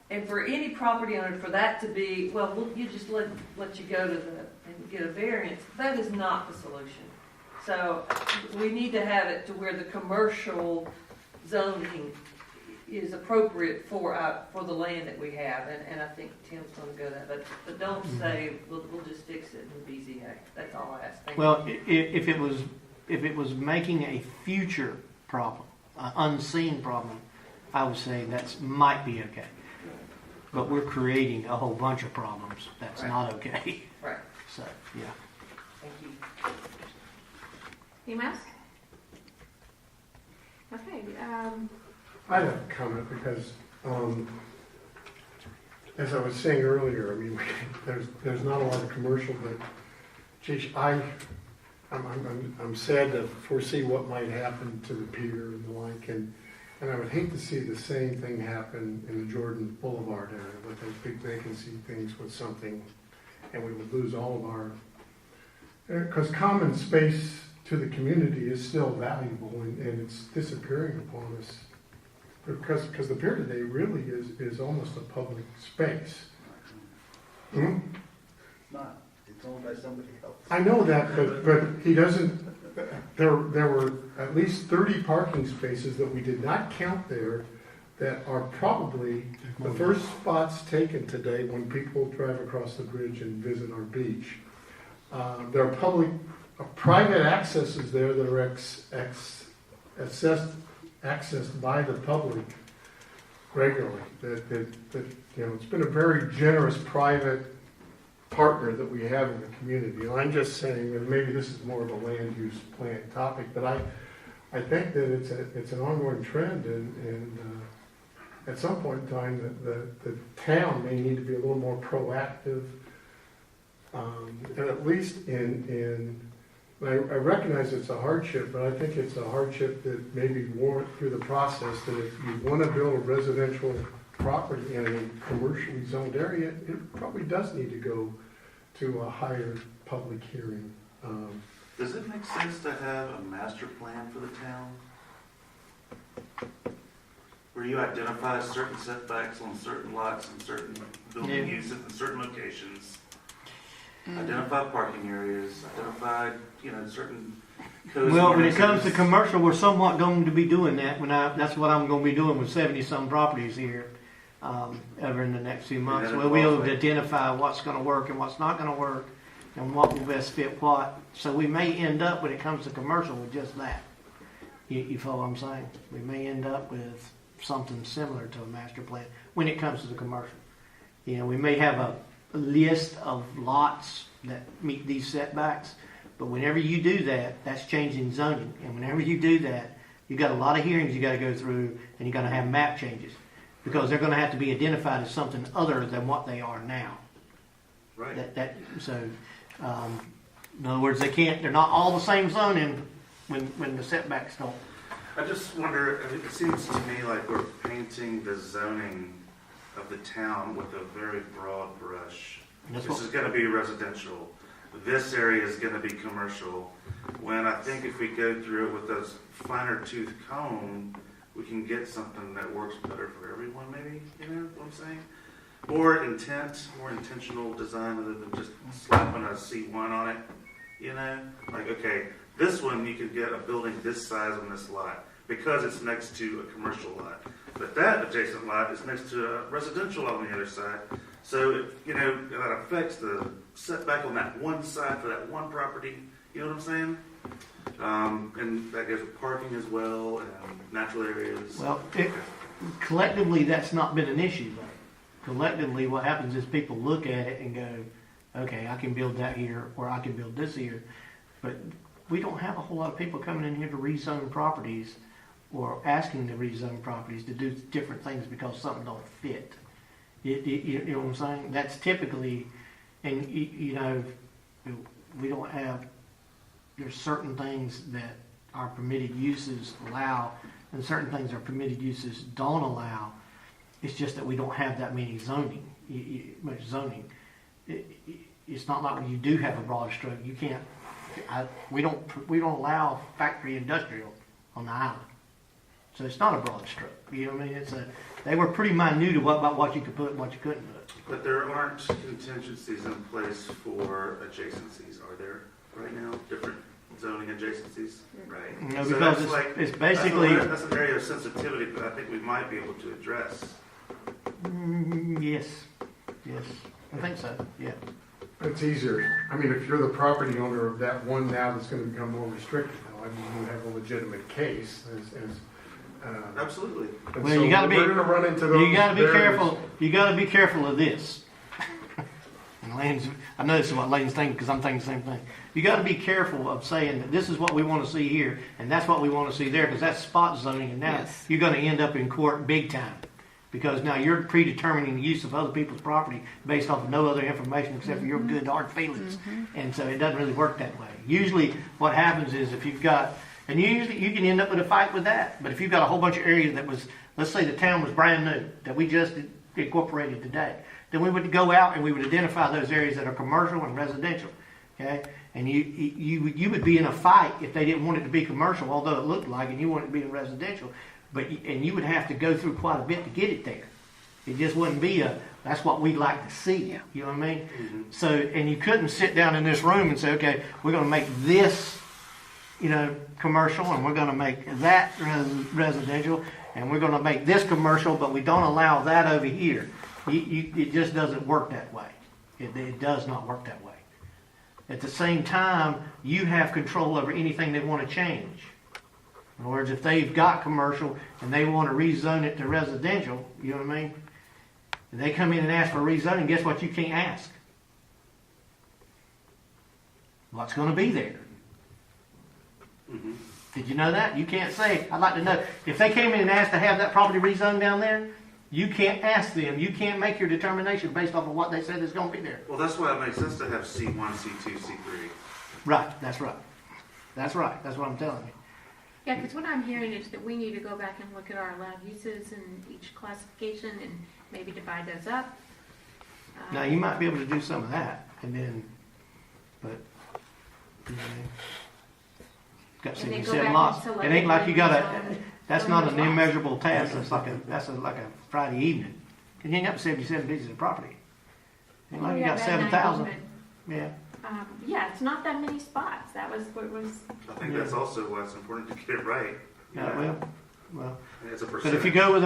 And for any property owner, for that to be, well, you just let you go to and get a variance, that is not the solution. So we need to have it to where the commercial zoning is appropriate for the land that we have, and I think Tim's going to go that. But don't say we'll just fix it in the BZA. That's all I ask. Thank Well, you. if it was making a future problem, an unseen problem, I would say that might be okay. But we're creating a whole bunch of problems. That's Right. not okay. Right. So, yeah. Thank you. Anyone else? Okay. I have a comment because, as I was saying earlier, I mean, there's not a lot of commercial, but geez, I'm sad to foresee what might happen to the pier and the like, and I would hate to see the same thing happen in the Jordan Boulevard area with those big vacancy things with something, and we would lose all of our, because common space to the community is still valuable, and it's disappearing upon us. Because the pier today really is almost a public space. Hmm? It's not. It's owned by somebody else. I know that, but he doesn't, there were at least 30 parking spaces that we did not count there that are probably the first spots taken today when people drive across the bridge and visit our beach. There are private accesses there that are accessed by the public regularly. That it's been a very generous private partner that we have in the community. And I'm just saying that maybe this is more of a land use plan topic, but I think that it's an ongoing trend, and at some point in time the town may need to be a little more proactive, and at least I recognize it's a hardship, but I think it's a hardship that maybe warrant through the process that if you want to build a residential property in a commercially zoned area, it probably does need to go to a higher public hearing. Does it make sense to have a master plan for the town? Where you identify certain setbacks on certain lots and certain building uses in certain locations? Identify parking areas, identify, certain codes. Well, when it comes to commercial, we're somewhat going to be doing that. That's what I'm going to be doing with 70-some properties here over in the next few months. We'll be able to identify what's going to work and what's not going to work, and what will best fit what. So we may end up, when it comes to commercial, with just that. You follow what I'm saying? We may end up with something similar to a master plan when it comes to the commercial. We may have a list of lots that meet these setbacks, but whenever you do that, that's changing zoning. And whenever you do that, you got a lot of hearings you got to go through, and you're going to have map changes because they're going to have to be identified as something other than what they are now. Right. In other words, they're not all the same zoning when the setbacks don't. I just wonder, it seems to me like we're painting the zoning of the town with a very broad brush. This is going to be residential. This area is going to be commercial. When I think if we go through it with a finer tooth comb, we can get something that works better for everyone, maybe, you know what I'm saying? More intent, more intentional design rather than just slapping a C1 on it, you know? Like, okay, this one, you could get a building this size on this lot because it's next to a commercial lot. But that adjacent lot is next to a residential on the other side. So, you know, that affects the setback on that one side for that one property. You know what I'm saying? And that goes with parking as well and natural areas. Well, collectively, that's not been an issue though. Collectively, what happens is people look at it and go, okay, I can build that here or I can build this here. But we don't have a whole lot of people coming in here to rezone properties or asking to rezone properties to do different things because something don't fit. You know what I'm saying? That's typically, and you know, we don't have, there's certain things that our permitted uses allow and certain things our permitted uses don't allow. It's just that we don't have that many much zoning. It's not like when you do have a broad stroke, you can't, we don't allow factory industrial on the island. So it's not a broad stroke. You know what I mean? They were pretty minute about what you could put and what you couldn't put. But there aren't contingencies in place for adjacencies, are there, right now? Different zoning adjacencies? Right. No, So because that's it's basically... That's an area of sensitivity that I think we might be able to address. Yes. I think so, yeah. It's easier. I mean, if you're the property owner of that one now that's going to become more restricted, though, I mean, you have a legitimate case. Absolutely. And Well, so you gotta be- we're going to run into those. You gotta be barriers. careful. You gotta be careful of this. And Lane's, I know this is what Lane's thinking because I'm thinking the same thing. You gotta be careful of saying that this is what we want to see here and that's what we want to see there because that's spot zoning and now Yes. you're gonna end up in court big time. Because now you're predetermining the use of other people's property based off of no other information except for your good hard feelings. And so it doesn't really work that way. Usually what happens is if you've got, and usually you can end up with a fight with that. But if you've got a whole bunch of areas that was, let's say the town was brand new, that we just incorporated today, then we would go out and we would identify those areas that are commercial and residential, okay? And you would be in a fight if they didn't want it to be commercial, although it looked like, and you wanted it to be in residential. And you would have to go through quite a bit to get it there. It just wouldn't be that's what we'd like to see. You know what I mean? Mm-hmm. So, and you couldn't sit down in this room and say, okay, we're going to make this, you know, commercial, and we're going to make that residential, and we're going to make this commercial, but we don't allow that over here. It just doesn't work that way. It does not work that way. At the same time, you have control over anything they want to change. In other words, if they've got commercial and they want to rezone it to residential, you know what I mean? And they come in and ask for rezoning, guess what you can't ask? What's going to be there? Mm-hmm. Did you know that? You can't say, I'd like to know. If they came in and asked to have that property rezoned down there, you can't ask them. You can't make your determination based off of what they said is going to be there. Well, that's why it makes sense to have C1, C2, C3. Right, that's right. That's right. That's what I'm telling you. Yeah, because what I'm hearing is that we need to go back and look at our allowed uses in each classification and maybe divide those up. Now, you might be able to do some of that, and then, but, you know, got And then go 77 back lots. and select It ain't like you got one that's not an lots. immeasurable task. That's like a Friday evening. Because you ain't got 77 pieces of property. Ain't like you got 7,000. Yeah. Yeah, it's not that many spots. That was what was. I think that's also why it's important to get it right. Yeah, well, It's a but percentage. if you go with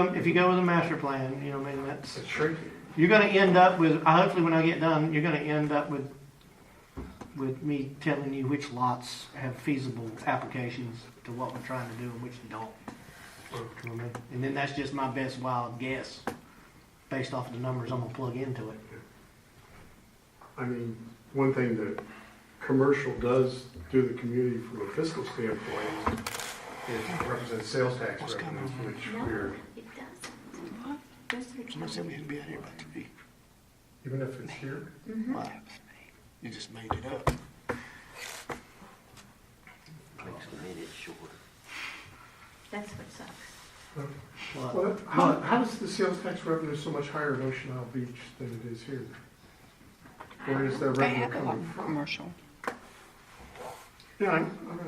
a master plan, you know, I mean, that's, It's tricky. you're going to end up with, hopefully when I get done, you're going to end up with me telling you which lots have feasible applications to what we're trying to do and which don't. You know what I mean? And then that's just my best wild guess based off of the numbers I'm going to plug into it. I mean, one thing that commercial does to the community from a fiscal standpoint is it represents sales tax revenues, which No, we're, it doesn't. Goes to the Somebody said we county. had to be out here by 3. even if it's here. Mhm. You just made it up. Makes a minute short. That's what sucks. Well, how is the sales tax revenue so much higher in Ocean Isle Beach than it is here? Where is that They revenue have a lot coming of from? commercial. Yeah, I'm not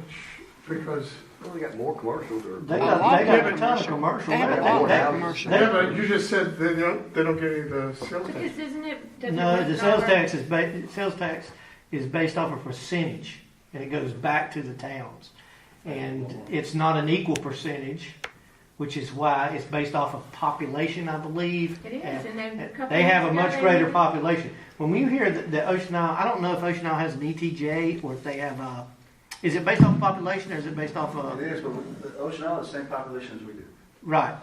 Because, Well, we got more commercials or. They A got, lot they got of a ton of commercial. commercial. They have a there. lot They- of commercial. they- yeah, but you just said they don't get any of the sales tax. Because isn't it? doesn't No, it the work sales dollar- tax sales tax is based off a percentage, and it goes back to the towns. And it's not an equal percentage, which is why it's based off of population, I believe. It is, and then a couple They have a years ago, much they- greater population. When we hear that the Ocean Isle, I don't know if Ocean Isle has an ETJ or if they have a, is it based off population or is it based off It of, is, but the Ocean Isle is the same population as we do. right?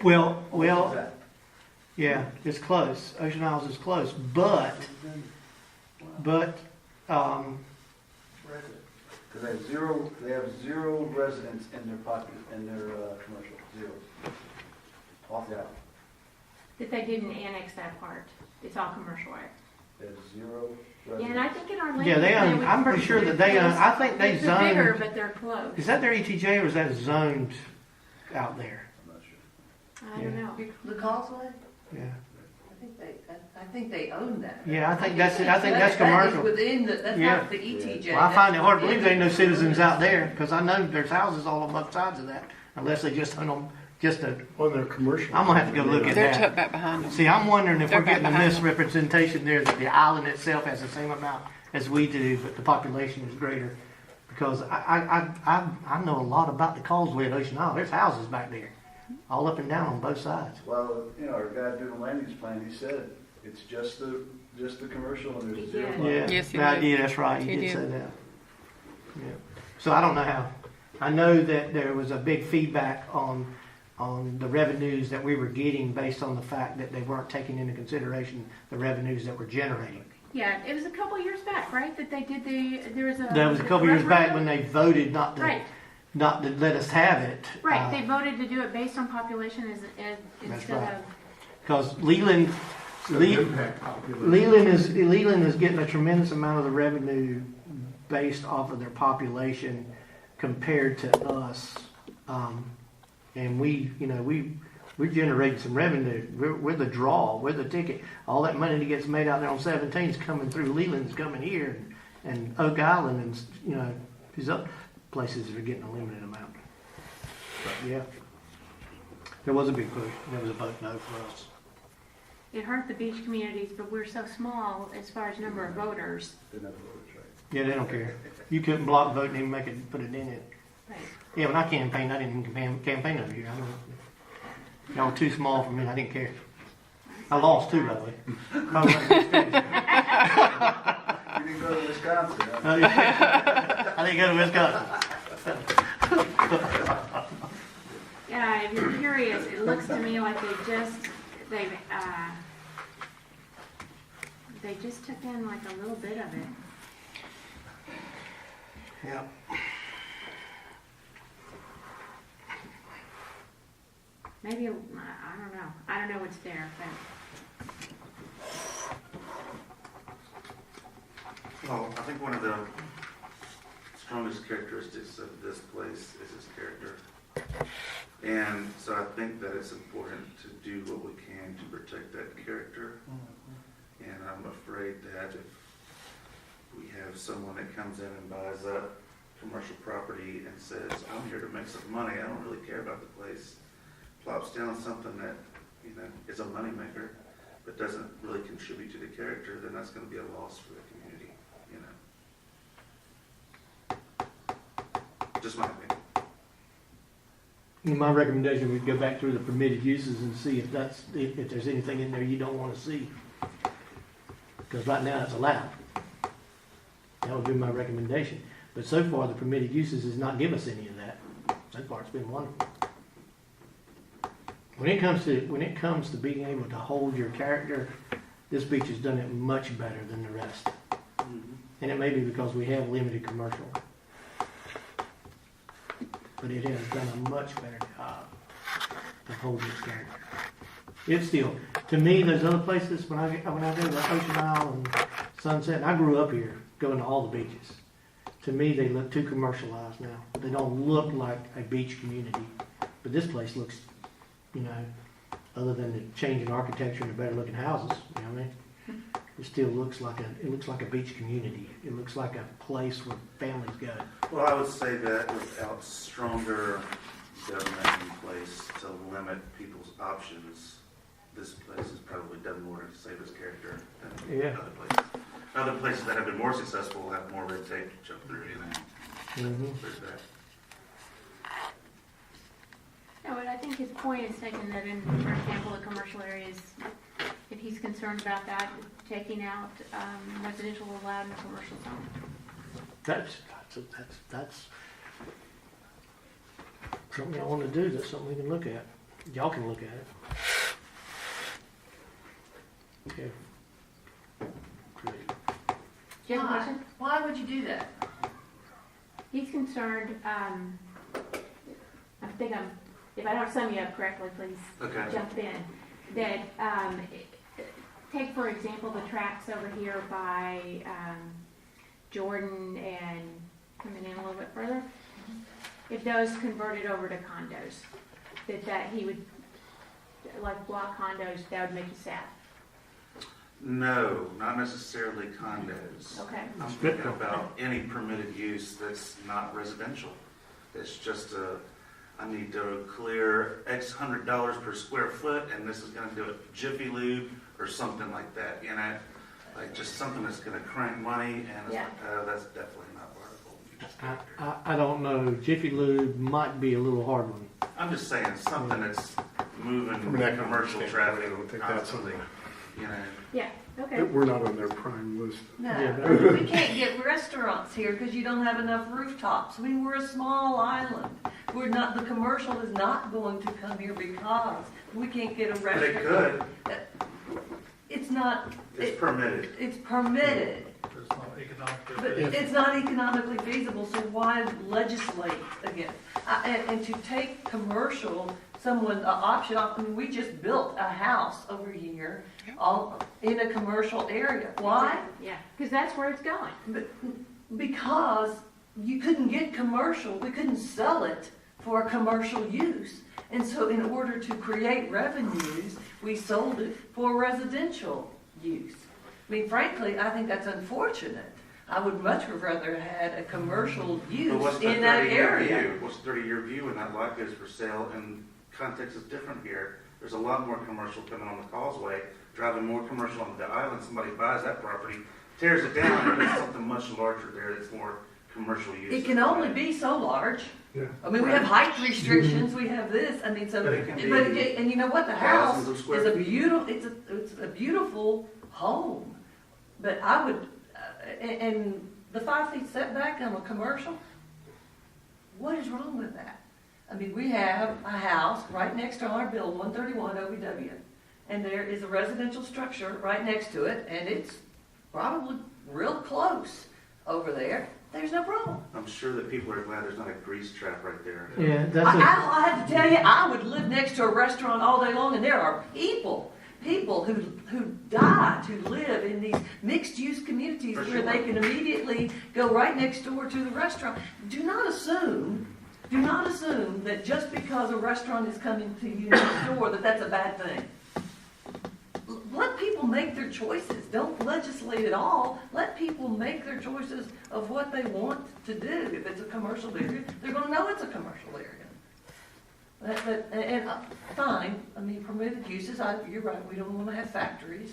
Well, Exactly. yeah, it's close. Ocean Isles is close, but, Because they have zero residents in their commercial, zero. Off the island. That they didn't annex that part. It's all commercial, right? They have zero Yeah, residents. and I think in our land. yeah, they plan, own, we- I'm pretty sure that they own, I think they They're bigger, zoned, but they're close. is that their ETJ or is that zoned out there? I'm not sure. I don't know. The Causeway, Yeah. I think they own that. Yeah, I think that's That is commercial. within the, that's Yeah. not the ETJ. Well, I find it hard to That's believe there ain't no citizens out there, because I know there's houses all on both sides of that, unless they just own them, just a, On their commercial. I'm gonna have to go look at They're that. tucked back behind them. See, I'm wondering if They're we're back getting a behind them. misrepresentation there, that the island itself has the same amount as we do, but the population is greater. Because I know a lot about the causeway at Ocean Isle, there's houses back there, all up and down on both sides. Well, our guy doing the land use plan, he said it's just the commercial and there's zero. Yeah. Yeah, Yes, he right, did. yeah, that's right, you He did did. say that. Yeah. So I don't know how, I know that there was a big feedback on the revenues that we were getting based on the fact that they weren't taking into consideration the revenues that we're generating. Yeah, it was a couple years back, right, that they did there was a. That was a couple years back when they voted not to, Right, not to let us have it. right, they voted to do it based on population instead right. of. Because Leland is getting a tremendous amount of the revenue based off of their population compared to us. And we're generating some revenue. We're the draw, we're the ticket. All that money that gets made out there on 17 is coming through Leland's coming here, and Oak Island, and these other places that are getting a limited amount. But yeah, there was a big push. There was a vote no for us. It hurt the beach communities, but we're so small as far as number of voters. Didn't have voters, right? Yeah, they don't care. You couldn't block vote and even put it in it. Right. Yeah, when I campaigned, I didn't even campaign over here. Y'all were too small for me. I didn't care. I lost too, by the way. You didn't go to Wisconsin, huh? I didn't go to Wisconsin. Yeah, if you're curious, it looks to me like they just took in like a little bit of it. Yeah. Maybe, I don't know. I don't know what's there, but Well, I think one of the strongest characteristics of this place is its character. And so I think that it's important to do what we can to protect that character. And I'm afraid that if we have someone that comes in and buys up commercial property and says, I'm here to make some money, I don't really care about the place, plops down something that, is a moneymaker, but doesn't really contribute to the character, then that's gonna be a loss for the community, Just my opinion. My recommendation would go back through the permitted uses and see if there's anything in there you don't want to see. Because right now it's allowed. That would be my recommendation. But so far, the permitted uses has not given us any of that. So far, it's been wonderful. When it comes to being able to hold your character, this beach has done it much better than the rest. And it may be because we have limited commercial. But it has done a much better job of holding its character. It's still, to me, those other places, when I go to Ocean Isle and Sunset, and I grew up here, going to all the beaches. To me, they look too commercialized now. They don't look like a beach community. But this place looks, other than the change in architecture and the better looking houses, you know what I mean? It it still looks like a beach community. It looks like a place where families go. Well, I would say that without stronger government in place to limit people's options, this place has probably done more to save its character than Yeah. other places. Other places that have been more successful have more red tape to jump through, There's that. No, but I think his point is taken that in, for example, the commercial areas, if he's concerned about that, taking out residential allowed in the commercial zone. That's something I want to do. That's something we can look at. Y'all can look at it. Okay. Great. Do you have a question? Why would you do that? He's concerned, if I don't sum you up correctly, please Okay. jump in, that, take for example the tracks over here by Jordan and coming in a little bit further. If those converted over to condos, that he would, like block condos, that would make you sad. No, not necessarily condos. Okay. I'm thinking about any permitted use that's not residential. It's just I need to clear X $100 per square foot, and this is gonna do it Jiffy Lube or something like that, like just something that's gonna crank money, and it's Yeah. like, that's definitely not workable. I don't know. Jiffy Lube might be a little hard one. I'm just saying, something that's moving From an economic commercial standpoint, traffic I don't think that's constantly, Yeah, okay. We're not on their prime list. No, Yeah. we can't get restaurants here because you don't have enough rooftops. I mean, we're a small island. We're not, the commercial is not going to come here because we can't get a But it restaurant. could, It's not, it's permitted. it's permitted, It's not economically but feasible. it's not economically feasible, so why legislate again? And to take commercial, an option off, I mean, we just built a house over here all in a commercial area. Why? Yeah, because that's where it's going. Because you couldn't get commercial, we couldn't sell it for a commercial use. And so in order to create revenues, we sold it for residential use. I mean, frankly, I think that's unfortunate. I would much rather had a commercial But use what's the in that 30-year area. view? What's the 30-year view when that lot goes for sale, and context is different here? There's a lot more commercial coming on the causeway, driving more commercial on the island. Somebody buys that property, tears it down, and puts something much larger there that's more commercial use. It can only be so large. Yeah. I mean, we have height restrictions, we have this, I mean, so, But it can be and you know what, the house thousands of square is a feet. it's a beautiful home. But I would, and the 5 feet setback on a commercial, what is wrong with that? I mean, we have a house right next to our bill, 131 OVW, and there is a residential structure right next to it, and it's probably real close over there. There's no problem. I'm sure that people are glad there's not a grease trap right there. Yeah, that's I have to tell you, I would live next to a restaurant all day long, and there are people who die to live in these mixed-use communities For where sure. they can immediately go right next door to the restaurant. Do not assume that just because a restaurant is coming to you next door, that that's a bad thing. Let people make their choices. Don't legislate at all. Let people make their choices of what they want to do. If it's a commercial area, they're going to know it's a commercial area. Fine, I mean, permitted uses, you're right, we don't want to have factories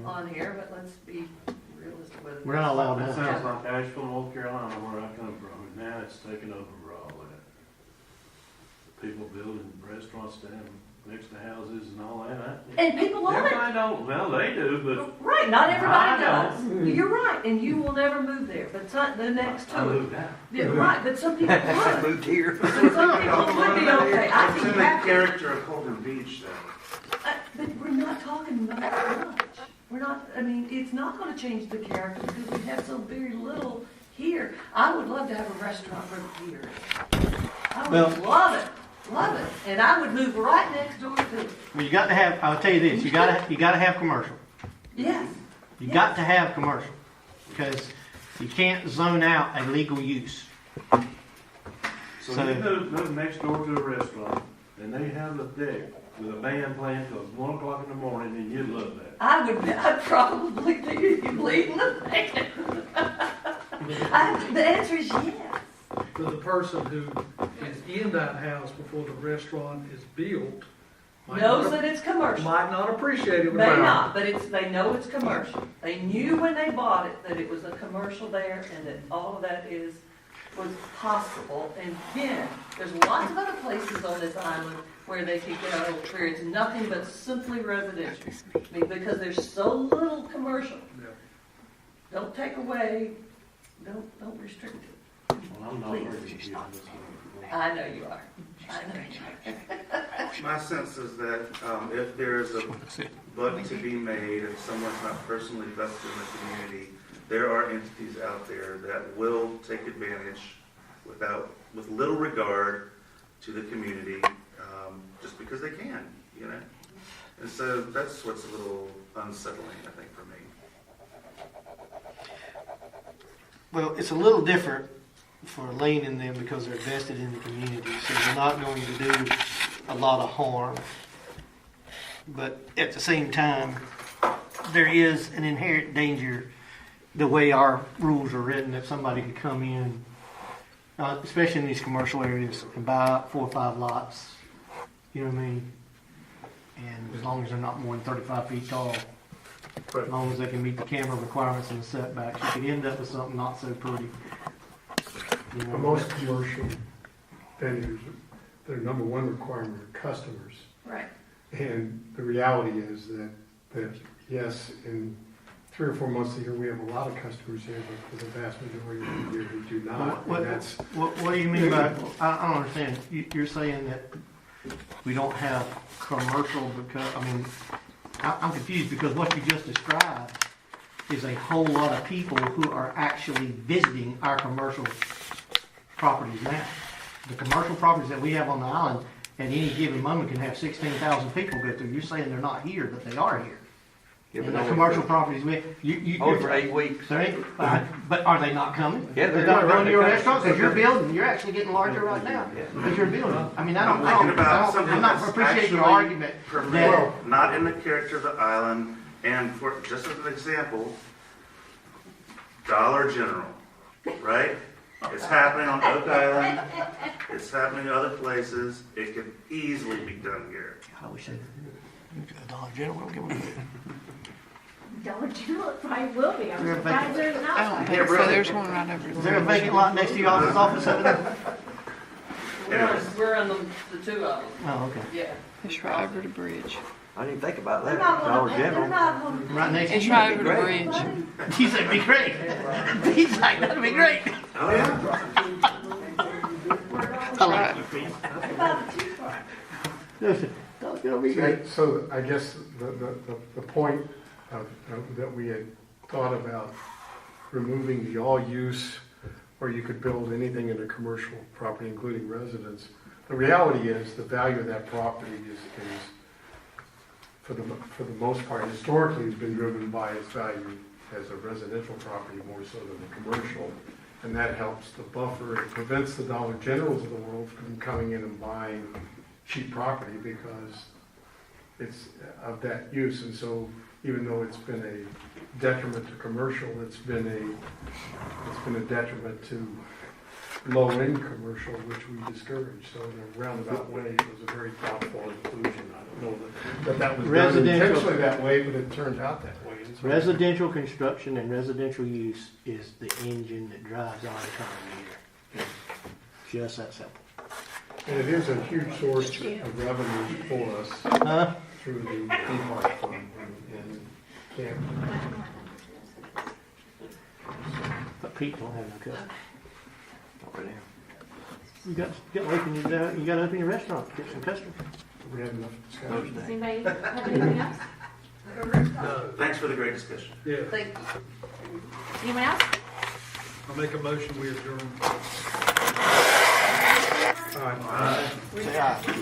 on here, but let's be realistic with it. we're not allowed That to. sounds like Asheville, North Carolina, where I come from, and now it's taken over all that. People building restaurants down next to houses and all that. And people love it. Everybody don't, well, they do, but Right, not everybody I does. You're right, and you will never move there, but the next I to it. moved out. Yeah, right, but some people would. Moved here. Some people would be okay. I'd It's be in the happy. character of Holden Beach, though. But we're not talking about much. We're not, I mean, it's not gonna change the character because we have so very little here. I would love to have a restaurant right here. I would love it, and I would move right next door to it. Well, you got to have. I'll tell you this. You got to have commercial. Yes, You got to have commercial because you can't zone out a legal use. So So- you move next door to a restaurant, and they have a deck with a band playing till 1 o'clock in the morning, and you love that. I'd probably do leading the thing. The answer is yes. For the person who is in that house before the restaurant is built, Knows that it's commercial. might not appreciate it. May not, but they know it's commercial. They knew when they bought it that it was a commercial there and that all of that was possible. And again, there's lots of other places on this island where they could get a where it's nothing but simply residential. I mean, because there's so little commercial. Yeah. Don't take away, don't restrict it. Well, I'm not Please. ready to give this one. I know you are. I know you are. My sense is that if there is a buck to be made, if someone's not personally vested in the community, there are entities out there that will take advantage with little regard to the community, just because they can, you know? And so that's what's a little unsettling, I think, for me. Well, it's a little different for Lane and them because they're vested in the community, so they're not going to do a lot of harm. But at the same time, there is an inherent danger the way our rules are written that somebody could come in, especially in these commercial areas, and buy 4 or 5 lots. You know what I mean? And as long as they're not more than 35 feet tall, as long as they can meet the camera requirements and the setbacks, you could end up with something not so pretty. You know, For most commercial venues, their number one requirement are customers. Right. And the reality is that yes, in 3 or 4 months a year, we have a lot of customers here, but for the vast majority of the year, we do not. What, And that's, what do you mean by, I don't understand. You're saying that we don't have commercial because, I mean, I'm confused because what you just described is a whole lot of people who are actually visiting our commercial properties now. The commercial properties that we have on the island at any given moment can have 16,000 people go through. You're saying they're not here, but they are here. Yeah, And but the commercial properties, Over for 8 weeks. Right? But are they not coming? Yeah, They're not going to your restaurant because you're building. You're actually getting larger right now because you're building. I mean, I'm thinking about something I'm not that's appreciating your actually argument. permitted, not in the character of the island, and for, just as an example, Dollar General, right? It's happening on Oak Island, it's happening in other places, it could easily be done here. I wish Dollar General will give them. Dollar General probably will be. I'm They're surprised there's I not don't one. think so. There's one right over Is there. there a vacant lot next to your office over there? We're on the 2 of them. Oh, okay. Yeah. It's right over the bridge. I didn't even think about They're that. not Dollar gonna, they're General. not gonna. Right next to It's you. right over the bridge. He said, "Be great." He's like, "That'd be great." Oh, yeah? Hello. It'll be great. so I guess the point that we had thought about removing the all use, where you could build anything in a commercial property, including residence. The reality is the value of that property is for the most part, historically, has been driven by its value as a residential property more so than a commercial. And that helps to buffer, it prevents the Dollar Generals of the world from coming in and buying cheap property because it's of that use. And so even though it's been a detriment to commercial, it's been a detriment to low-end commercial, which we discourage. So in a roundabout way, it was a very thoughtful inclusion. I don't know that was done Residential. intentionally that way, but it turned out that way. And so- Residential construction and residential use is the engine that drives our economy here. It's just that simple. And it is a huge source of revenue for us Huh? through the theme park fund and camp. But Pete don't have no customers. Over there. You got to open your restaurant, get some customers. We had enough discussion. Does anybody have anything else? Thanks for the great discussion. Yeah, Thank you. Anyone else? I'll make a motion, we adjourn. All right. Say aye.